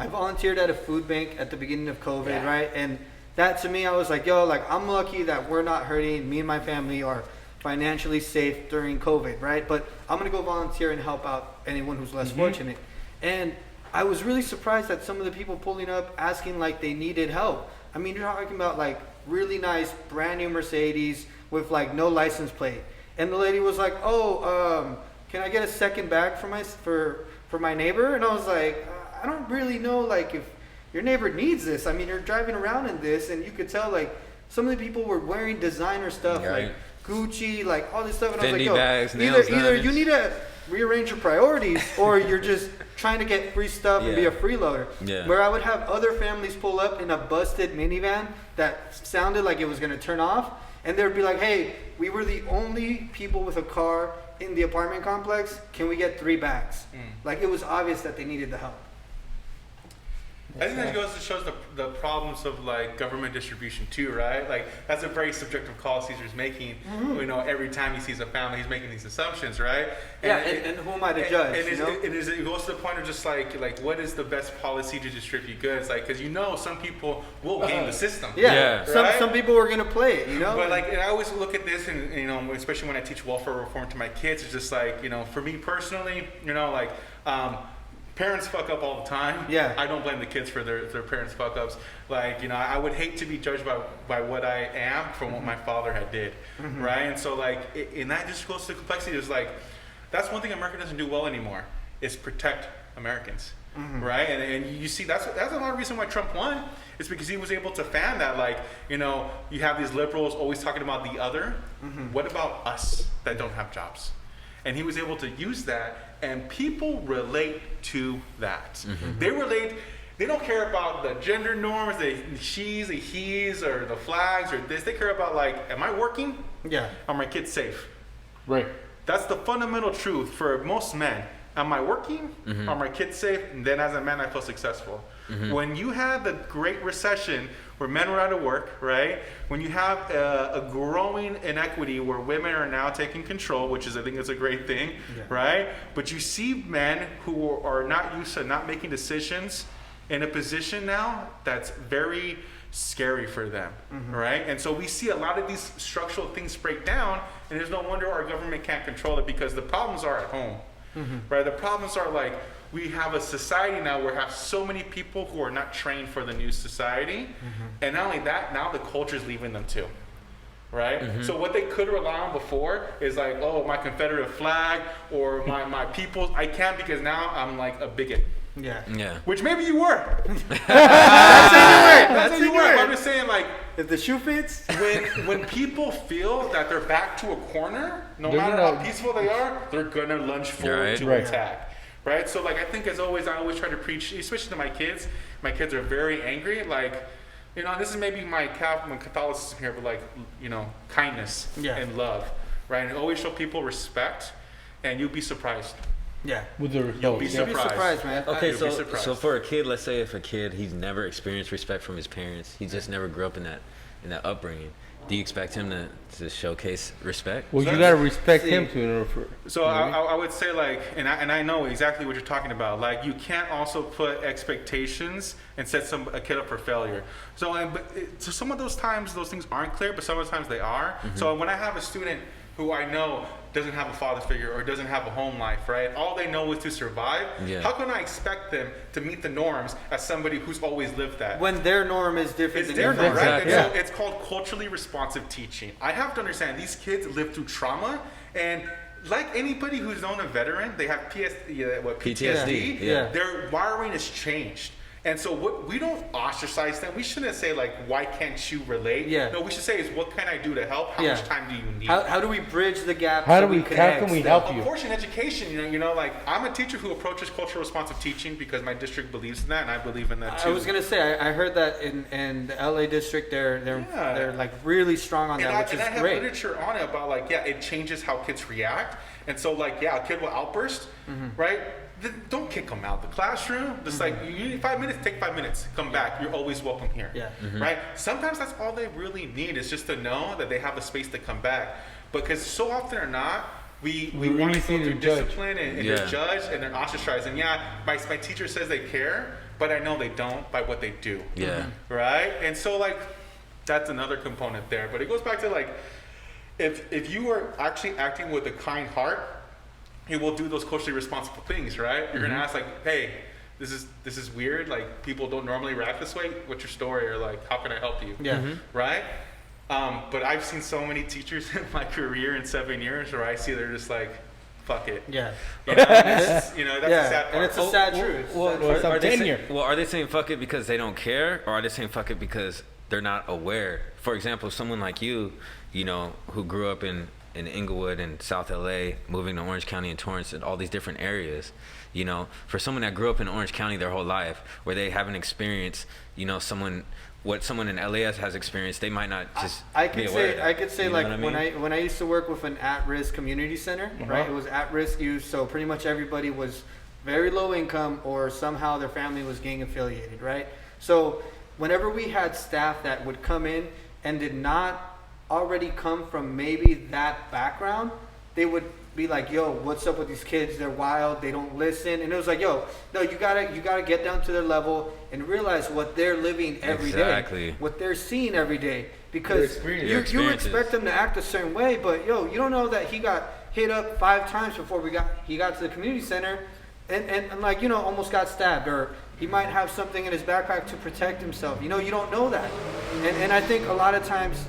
volunteered at a food bank at the beginning of COVID, right? And that, to me, I was like, I'm lucky that we're not hurting. Me and my family are financially safe during COVID, right? But I'm gonna go volunteer and help out anyone who's less fortunate. And I was really surprised at some of the people pulling up asking like they needed help. I mean, you're talking about like really nice brand new Mercedes with like no license plate, and the lady was like, can I get a second bag for my neighbor? And I was like, I don't really know, like, if your neighbor needs this. I mean, you're driving around in this, and you could tell like some of the people were wearing designer stuff, like Gucci, like all this stuff, and Fendi I was bags, like, nails either done. you need to rearrange your priorities, or you're just trying to get free stuff and be a freeloader. Where I would have other families pull up in a busted minivan that sounded like it was going to turn off, and they would be like, hey, we were the only people with a car in the apartment complex. Can we get 3 bags? Like, it was obvious that they needed the help. I think that goes to shows the problems of like government distribution too, right? Like, that's a very subjective call Caesar's making. Every time he sees a family, he's making these assumptions, right? And who am I to judge? It goes to the point of just like what is the best policy to distribute goods? Like, because some people will game the system. Right? Some people are gonna play it, But like, and I always look at this, and especially when I teach welfare reform to my kids, it's just like, for me personally, parents fuck up all the time. I don't blame the kids for their parents' fuck ups. Like, I would hate to be judged by what I am from what my father had did, right? And so like, and that just goes to the complexity. Is like, that's one thing America doesn't do well anymore, is protect Americans, right? And you see, that's a lot of reason why Trump won. It's because he was able to fan that, like, you have these liberals always talking about the other. What about us that don't have jobs? And he was able to use that, and people relate to that. They relate. They don't care about the gender norms, the she's, the he's, or the flags, or this. They care about, like, am I working? Are my kids safe? Right. That's the fundamental truth for most men. am I working? Are my kids safe? And then as a man, I feel successful. When you had the Great Recession where men were out of work, right? When you have a growing inequity where women are now taking control, which is, I think, is a great thing, right? But you see men who are not used to not making decisions in a position now that's very scary for them, right? And so we see a lot of these structural things break down, and there's no wonder our government can't control it, because the problems are at home, right? The problems are like, we have a society now where we have so many people who are not trained for the new society, and not only that, now the culture is leaving them too, right? So what they could rely on before is like, oh, my Confederate flag or my people, I can't because now I'm like a bigot. Yeah. Which maybe you were. That's you were. I'm just saying, like, if the shoe fits, when people feel that they're back to a corner, no matter how peaceful they are, they're gonna lunge forward to attack. Right? So like, I think as always, I always try to preach, especially to my kids. My kids are very angry. Like, you know, this is maybe my Catholicism here, but like, you know, kindness and love, right? And always show people respect, and you'll be surprised. Yeah. With the results. You'll be surprised, man. Okay, so for a kid, let's say if a kid, he's never experienced respect from his parents, he just never grew up in that upbringing. Do you expect him to showcase respect? Well, you gotta respect him to in order for. So I would say, like, and I know exactly what you're talking about. Like, you can't also put expectations and set a kid up for failure. So so some of those times those things aren't clear, but some of the times they are. So when I have a student who I know doesn't have a father figure or doesn't have a home life, right? All they know is to survive. How can I expect them to meet the norms as somebody who's always lived that? When their norm is different than yours, right? Exactly. So it's called culturally responsive teaching. I have to understand these kids live through trauma, and like anybody who's known a veteran, they have PTSD. Their wiring has changed. And so we don't ostracize them. We shouldn't say, like, why can't you relate? No, we should say is, what can I do to help? How much time do you need? How do we bridge the gap? How can we help you? Of course, in education, you know, like, I'm a teacher who approaches cultural responsive teaching because my district believes in that, and I believe in that too. I was gonna say, I heard that in the LA district, they're like really strong on that, which is great. And I have literature on it about, like, it changes how kids react. And so, like, a kid will outburst, right? Don't kick them out the classroom. Just like, you need 5 minutes, take 5 minutes, come back. You're always welcome here, right? Sometimes that's all they really need, is just to know that they have a space to come back. Because so often or not, we want to go through discipline and they're judged and they're ostracized. And my teacher says they care, but I know they don't by what they do. Right? And so, like, that's another component there. But it goes back to, like, if you are actually acting with a kind heart, you will do those culturally responsible things, right? You're gonna ask, like, hey, this is weird. Like, people don't normally react this way. What's your story? Or, like, how can I help you? Right? But I've seen so many teachers in my career in 7 years where I see they're just like, fuck it. You know, that's a sad part. And it's a sad truth. Are they saying fuck it because they don't care, or are they saying fuck it because they're not aware? For example, someone like you know, who grew up in Inglewood and South LA, moving to Orange County and Torrance and all these different areas, you know, for someone that grew up in Orange County their whole life, where they haven't experienced, you know, what someone in LA has experienced, they might not just be aware. I could say, like, I mean? when I used to work with an at-risk community center, right? It was at-risk youth, so pretty much everybody was very low income or somehow their family was gang affiliated, right? So whenever we had staff that would come in and did not already come from maybe that background, they would be like, yo, what's up with these kids? They're wild, they don't listen. And it was like, yo, no, you gotta get down to their level and realize what they're living every day, what they're seeing every day. Because you expect them to act a certain way, but yo, you don't know that he got hit up 5 times before he got to the community center and like, you know, almost got stabbed, or he might have something in his backpack to protect himself. You know, you don't know that. And I think a lot of times,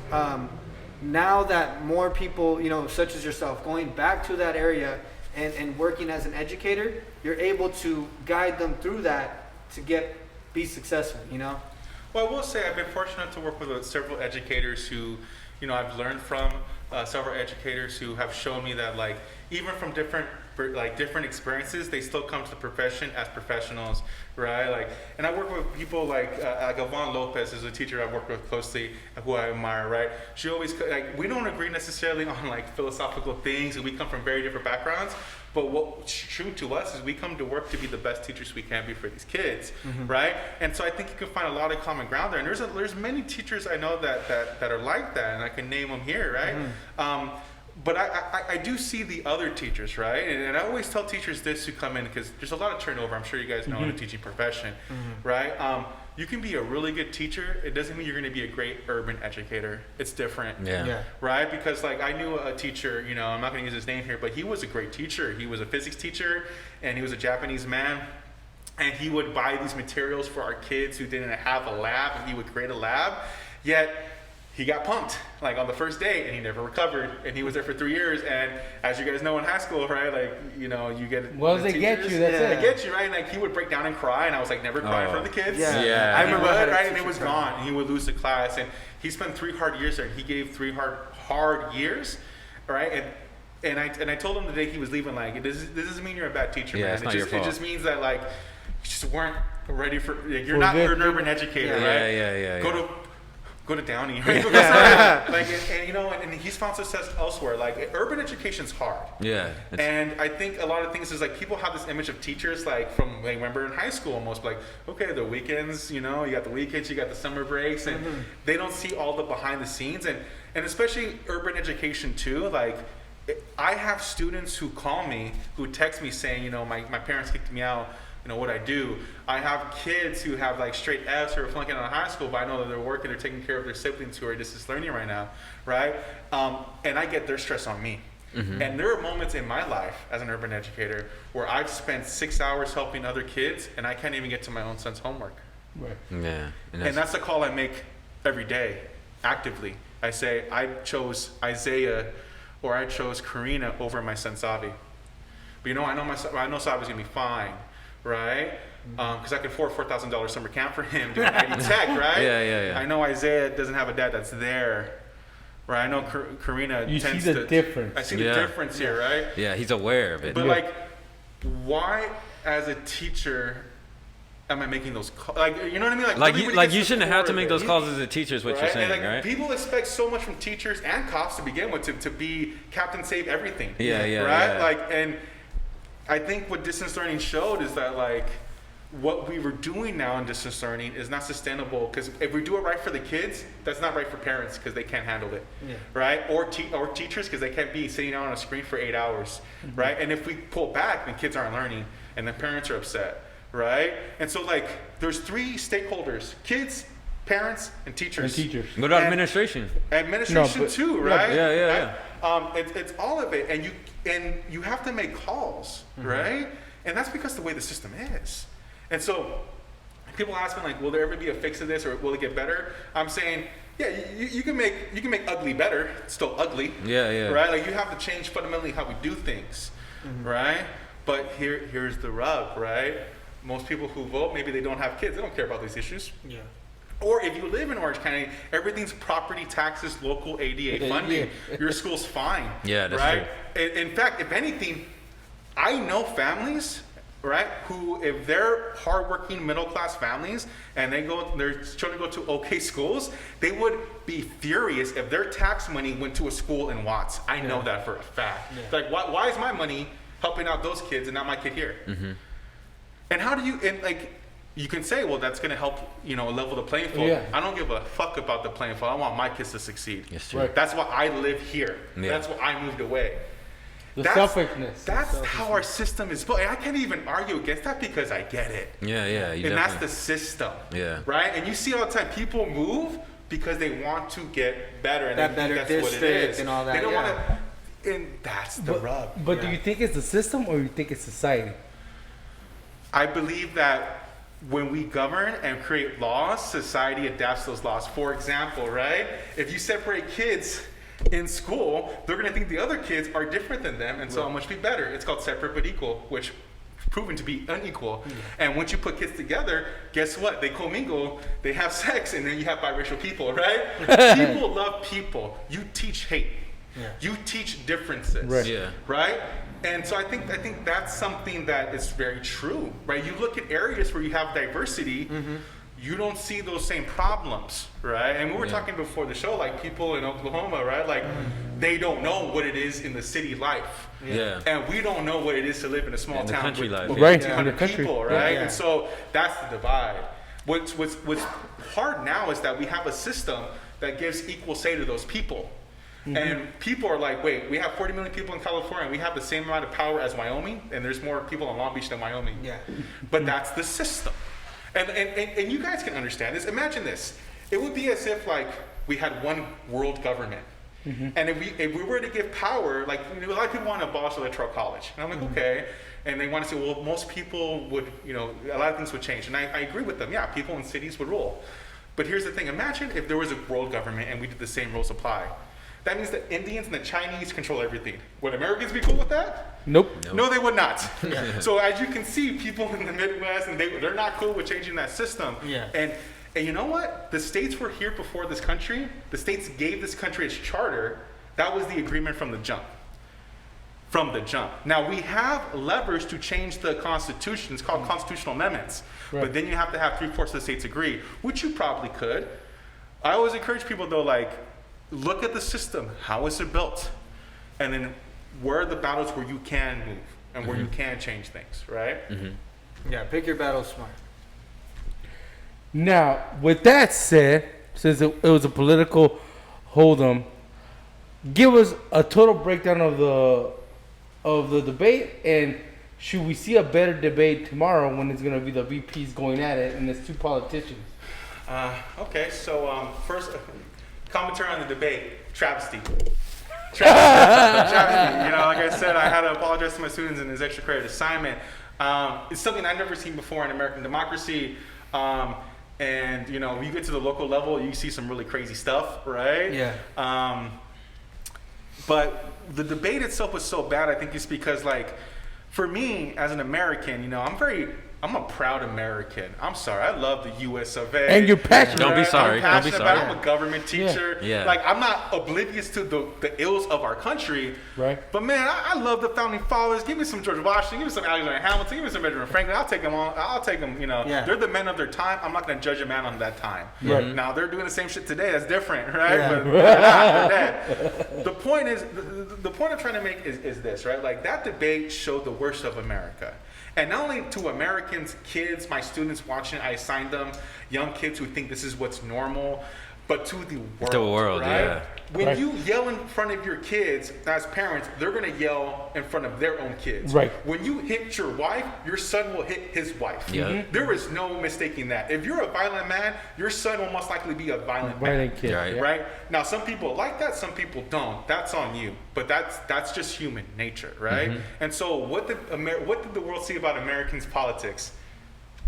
now that more people, you know, such as yourself, going back to that area and working as an educator, you're able to guide them through that to be successful, you know? Well, I will say I've been fortunate to work with several educators who, you know, I've learned from several educators who have shown me that, like, even from different like different experiences, they still come to the profession as professionals, right? Like, and I work with people like Yvonne Lopez is a teacher I've worked with closely, who I admire, right? She always, like, we don't agree necessarily on like philosophical things, and we come from very different backgrounds. But what's true to us is we come to work to be the best teachers we can be for these kids, right? And so I think you can find a lot of common ground there. And there's many teachers I know that are like that, and I can name them here, right? But I do see the other teachers, right? And I always tell teachers this who come in, because there's a lot of turnover. I'm sure you guys know in the teaching profession, right? You can be a really good teacher. It doesn't mean you're going to be a great urban educator. It's different, right? Because like I knew a teacher, you know, I'm not going to use his name here, but he was a great teacher. He was a physics teacher, and he was a Japanese man. And he would buy these materials for our kids who didn't have a lab, and he would create a lab. Yet he got punked like on the first day, and he never recovered. And he was there for 3 years. And as you guys know in high school, right? Like, you know, you get well, they get you. That's it. They get you, right? And like he would break down and cry, and I was like, never cry in front of the kids. I remember, right? And it was gone. And he would lose the class, and he spent 3 hard years there. And he gave 3 hard years, right? And I told him the day he was leaving, like, this doesn't mean you're a bad teacher, man. It's not your fault. It just means that like you just weren't ready for. Like, you're not an urban educator, right? Go to Downey, right? Like, and you know, and he's found success elsewhere. Like, urban education's hard. Yeah. And I think a lot of things is like people have this image of teachers like from like, remember in high school almost like, okay, the weekends, you know, you got the weekends, you got the summer breaks, and they don't see all the behind the scenes, and especially urban education too. Like, I have students who call me, who text me saying, you know, my parents kicked me out. You know what I do. I have kids who have like straight Fs who are flunking out of high school, but I know that they're working, they're taking care of their siblings who are distance learning right now, right? And I get their stress on me. And there are moments in my life as an urban educator where I've spent 6 hours helping other kids, and I can't even get to my own son's homework. Right. Yeah. And that's the call I make every day, actively. I say I chose Isaiah or I chose Karina over my son Savi. But you know, I know Savi's gonna be fine. Right? Because I can afford $4,000 summer camp for him doing ID Tech, right? Yeah. I know Isaiah doesn't have a dad that's there, right? I know Karina you tends see to... the difference. I see the difference here, right? Yeah, he's aware of it. But like, why as a teacher am I making those calls? Like, you know what I mean? Like you shouldn't have to make those calls as a teacher is what you're saying, and like, right? People expect so much from teachers and cops to begin with to be Captain Save Everything. Right? Yeah. Like, and I think what distance learning showed is that like what we were doing now in distance learning is not sustainable, because if we do it right for the kids, that's not right for parents because they can't handle it, right? Or teachers because they can't be sitting down on a screen for 8 hours, right? And if we pull back, then kids aren't learning, and then parents are upset, right? And so like there's 3 stakeholders: kids, parents, and teachers. What about administration? Administration too, right? Yeah. It's all of it, and you have to make calls, right? And that's because the way the system is. And so people ask me like, will there ever be a fix to this, or will it get better? I'm saying, yeah, you can make ugly better. It's still ugly. Yeah. Right? Like, you have to change fundamentally how we do things, right? But here's the rub, right? Most people who vote, maybe they don't have kids. They don't care about these issues. Yeah. Or if you live in Orange County, everything's property taxes, local ADA funding. Your school's fine. Yeah, that's right? true. In fact, if anything, I know families, right, who, if they're hardworking middle-class families and their children go to okay schools, they would be furious if their tax money went to a school in Watts. I know that for a fact. Like, why is my money helping out those kids and not my kid here? And how do you, and like, you can say, well, that's going to help, you know, level the playing field. I don't give a fuck about the playing field. I want my kids to succeed. Yes, true. Right. That's why I live here. That's why I moved away. Selfishness. That's how our system is built. And I can't even argue against that because I get it. Yeah. And that's the system. Yeah. Right? And you see all the time, people move because they want to get better. And that better that's district what it is. and all that. They don't want to, and that's the rub. But do you think it's the system, or you think it's society? I believe that when we govern and create laws, society adapts those laws. For example, right? If you separate kids in school, they're going to think the other kids are different than them, and so it must be better. It's called separate but equal, which proven to be unequal. And once you put kids together, guess what? They commingle, they have sex, and then you have biracial people, right? People love people. You teach hate. You teach differences. Right. Right? And so I think that's something that is very true, right? You look at areas where you have diversity, you don't see those same problems, right? And we were talking before the show, like people in Oklahoma, right? Like they don't know what it is in the city life. Yeah. And we don't know what it is to live in a small town country with life, over right? 200 people, right? Yeah. And so that's the divide. What's hard now is that we have a system that gives equal say to those people. And people are like, wait, we have 40 million people in California and we have the same amount of power as Wyoming, and there's more people in Long Beach than Wyoming. Yeah. But that's the system. And you guys can understand this. Imagine this. It would be as if like we had one world government. And if we were to give power, like a lot of people want to abolish electoral college. And I'm like, okay. And they want to say, well, most people would, a lot of things would change. And I agree with them. Yeah, people in cities would rule. But here's the thing. Imagine if there was a world government and we did the same rules apply. That means the Indians and the Chinese control everything. Would Americans be cool with that? Nope. No, they would not. So as you can see, people in the Midwest, and they're not cool with changing that system. Yeah. And you know what? The states were here before this country. The states gave this country its charter. That was the agreement from the jump. Now we have levers to change the Constitution. It's called constitutional amendments. Right. But then you have to have 3/4 of the states agree, which you probably could. I always encourage people though, like, look at the system. How is it built? And then where are the battles where you can move and where you can change things, right? Yeah, pick your battles smart. Now, with that said, since it was a political HoldEm, give us a total breakdown of the debate, and should we see a better debate tomorrow when it's going to be the VPs going at it and it's two politicians? Okay, so first, commentary on the debate, travesty. Travesty. Like I said, I had to apologize to my students in this extra credit assignment. It's something I've never seen before in American democracy. And when you get to the local level, you see some really crazy stuff, right? Yeah. But the debate itself was so bad, I think it's because, like, for me as an American, I'm a proud American. I'm sorry. I love the US of A. And you're passionate. Don't be sorry. I'm passionate Don't be sorry. about it. I'm a government teacher. Yeah. Like, I'm not oblivious to the ills of our country. Right. But, man, I love the founding fathers. Give me some George Washington. Give me some Alexander Hamilton. Give me some Benjamin Franklin. I'll take them all. I'll take them, Yeah. They're the men of their time. I'm not going to judge a man on that time. Right. Now, they're doing the same shit today. That's different, right? Yeah. But they're not. They're dead. The point is, the point I'm trying to make is this, right? Like, that debate showed the worst of America. And not only to Americans, kids, my students watching, I assigned them young kids who think this is what's normal, but to the world. The world, right? yeah. When you yell in front of your kids, as parents, they're going to yell in front of their own kids. Right. When you hit your wife, your son will hit his wife. Yeah. There is no mistaking that. If you're a violent man, your son will most likely be a violent man. Kid. Right. Right? Now, some people like that, some people don't. That's on you. But that's just human nature, right? And so what did the world see about Americans' politics?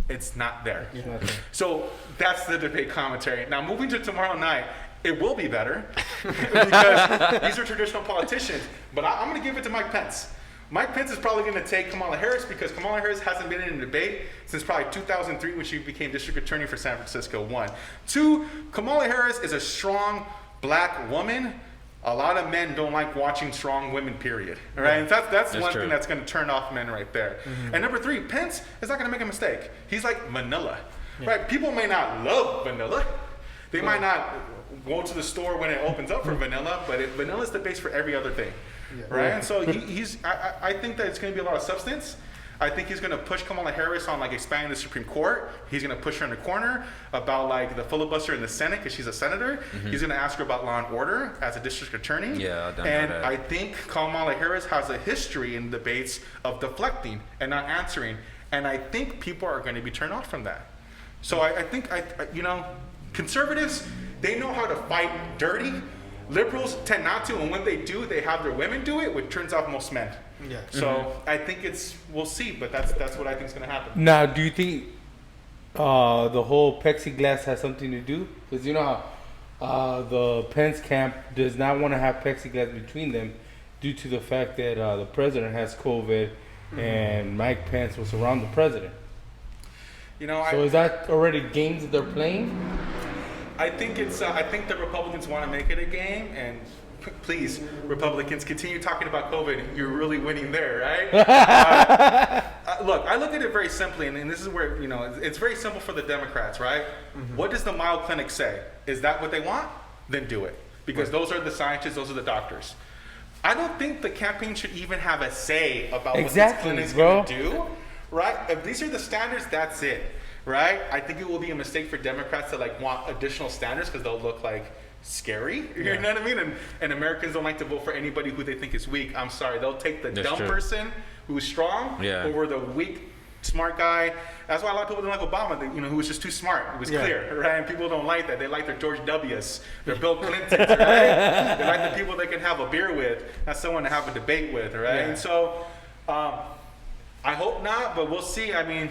It's not there. So that's the debate commentary. Now, moving to tomorrow night, it will be better because these are traditional politicians. But I'm going to give it to Mike Pence. Mike Pence is probably going to take Kamala Harris because Kamala Harris hasn't been in a debate since probably 2003 when she became district attorney for San Francisco. 1. 2, Kamala Harris is a strong black woman. A lot of men don't like watching strong women, period. All right? And that's one true. thing that's going to turn off men right there. And number 3, Pence is not going to make a mistake. He's like vanilla. Right? People may not love vanilla. They might not go to the store when it opens up for vanilla, but vanilla is the base for every other thing. Right? And so I think that it's going to be a lot of substance. I think he's going to push Kamala Harris on, like, expanding the Supreme Court. He's going to push her in the corner about, like, the filibuster in the Senate because she's a senator. He's going to ask her about law and order as a district attorney. Yeah, and I think Kamala Harris has a history in debates of deflecting and not answering. And I think people are going to be turned off from that. So I think, conservatives, they know how to fight dirty. Liberals tend not to, and when they do, they have their women do it, which turns off most men. Yeah. So I think we'll see, but that's what I think is going to happen. Now, do you think the whole plexiglass has something to do? Because you know how the Pence camp does not want to have plexiglass between them due to the fact that the president has COVID and Mike Pence was around the president. So is that already games that they're playing? I think I think the Republicans want to make it a game, and please, Republicans, continue talking about COVID. You're really winning there, right? Look, I look at it very simply, and this is where, you know, it's very simple for the Democrats, right? What does the Mayo Clinic say? Is that what they want? Then do it. Because those are the scientists, those are the doctors. I don't think the campaign should even have a say about what this clinic's going to do, right? If these are the standards, that's it, right? I think it will be a mistake for Democrats to like want additional standards because they'll look like scary, you know what I mean? And Americans don't like to vote for anybody who they think is weak. I'm sorry, they'll take the dumb person who's strong over the weak, smart guy. That's why a lot of people don't like Obama, you know, who was just too smart. It was clear, right? And people don't like that. They like their George W's, their Bill Clintons, right? They like the people they can have a beer with, not someone to have a debate with, right? And so, I hope not, but we'll see. I mean,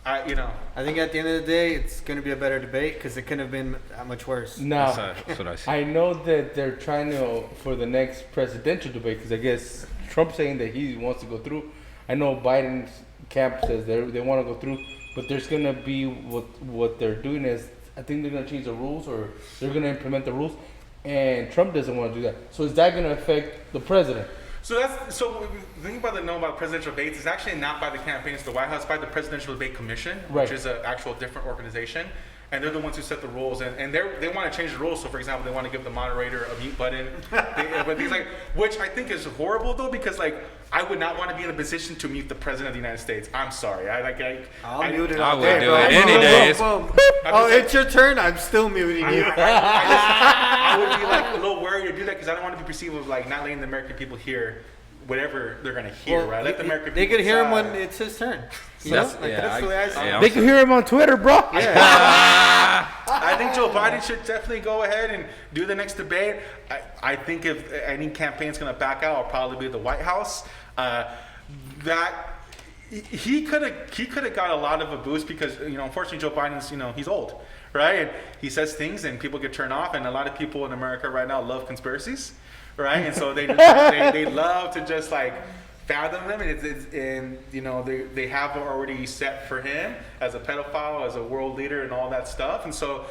I think at the end of the day, it's going to be a better debate because it couldn't have been that much worse. No, that's what I see. I know that they're trying to, for the next presidential debate, because I guess Trump's saying that he wants to go through. I know Biden's camp says they want to go through, but there's going to be what they're doing is, I think they're going to change the rules or they're going to implement the rules, and Trump doesn't want to do that. So is that going to affect the president? So the thing about about presidential debates is actually not by the campaigns, the White House, by the Presidential Debate Commission, which is an actual different organization, and they're the ones who set the rules, and they want to change the rules. So, for example, they want to give the moderator a mute button, but these which I think is horrible though, because I would not want to be in a position to mute the president of the United States. I'm sorry, I'll mute it. I would do it any day. Oh, it's your turn. I'm still muting you. I would be a little worried to do that because I don't want to be perceived of not letting the American people hear whatever they're going to hear, right? Let the American people they could hear him decide. when it's his turn. That's the way I see it. They can hear him on Twitter, bro. I think Joe Biden should definitely go ahead and do the next debate. I think if any campaign's going to back out, it'll probably be the White House. That he could have got a lot of a boost because unfortunately Joe Biden's he's old, right? And he says things and people get turned off, and a lot of people in America right now love conspiracies, right? And so they love to just fathom them, and they have already set for him as a pedophile, as a world leader, and all that stuff. And so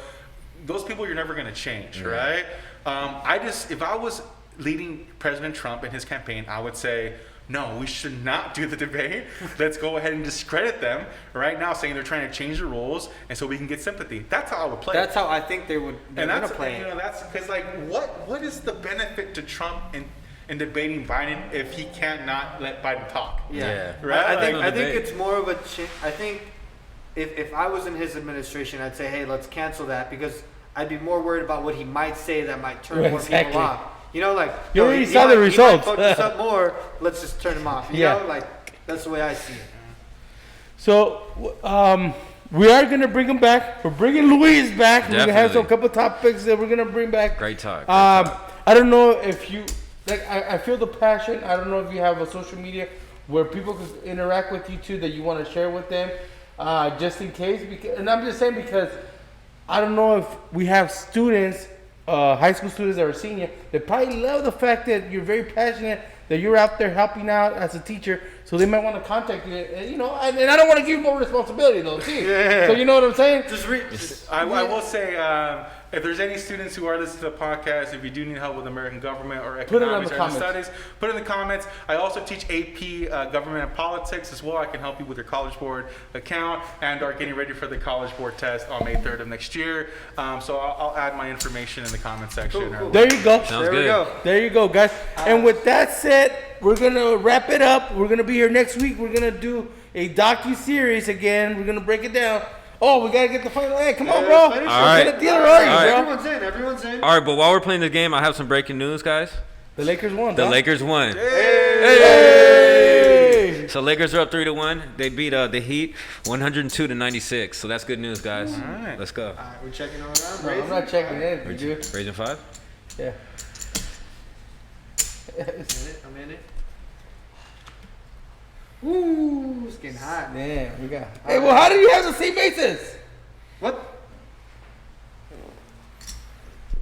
those people you're never going to change, right? If I was leading President Trump in his campaign, I would say, no, we should not do the debate. Let's go ahead and discredit them right now, saying they're trying to change the rules, and so we can get sympathy. That's how I would play. That's how I think they're going to play. That's because what is the benefit to Trump in debating Biden if he cannot let Biden talk? Yeah. Right? I think it's more of a. I think if I was in his administration, I'd say, hey, let's cancel that because I'd be more worried about what he might say that might turn more people off. You already saw the results. He might focus up more. Let's just turn him off. You know, that's the way I see it. So, we are gonna bring him back. We're bringing Luis back. Definitely. We're gonna have some couple topics that we're gonna bring back. Great talk. I don't know if you I feel the passion. I don't know if you have a social media where people can interact with you too that you want to share with them, just in case. And I'm just saying because I don't know if we have students. High school students that are senior, they probably love the fact that you're very passionate, that you're out there helping out as a teacher, so they might want to contact you, and I don't want to give you more responsibility though, too. So you know what I'm saying? I will say, if there's any students who are listening to the podcast, if you do need help with American government or economics or studies, put it in the comments. I also teach AP government and politics as well. I can help you with your College Board account and are getting ready for the College Board test on May 3rd of next year. So I'll add my information in the comment section. Cool. There you go. Sounds good. There you go, guys. And with that said, we're going to wrap it up. We're going to be here next week. We're going to do a docu-series again. We're going to break it down. Oh, we gotta get the final. Hey, come on, bro. All right. Get a deal already, bro. Everyone's in. All right, but while we're playing the game, I have some breaking news, guys. The Lakers won. The Lakers won. Hey! So Lakers are up 3-1. They beat the Heat 102-96. So that's good news, guys. All right. Let's go. All right, we're checking all around. No, I'm not checking in, dude. Raising 5? Yeah. I'm in it. Woo, it's getting hot. Damn, we got. Hey, well, how do you have the same bases? What?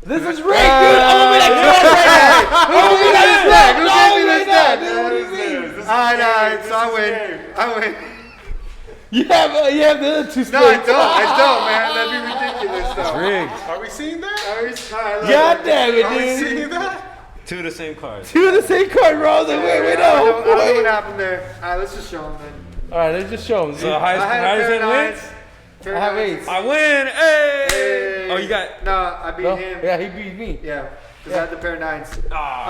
This is rigged, dude. I'm gonna be like, Alright, so I win. You have the other two. No, I don't, man. That'd be ridiculous, though. Rigged. Are we seeing that? God damn it, Are we dude. seeing that? 2 of the same cards. 2 of the same card, bro. I was like, wait, I don't know what happened there. All right, let's just show him then. All right, let's just show him. So I had a pair of wins. nines. I have 8s. I win. Hey. Hey. Oh, you got. No, I beat him. Yeah, he beat me. Yeah, because I had the pair of 9s. Ah.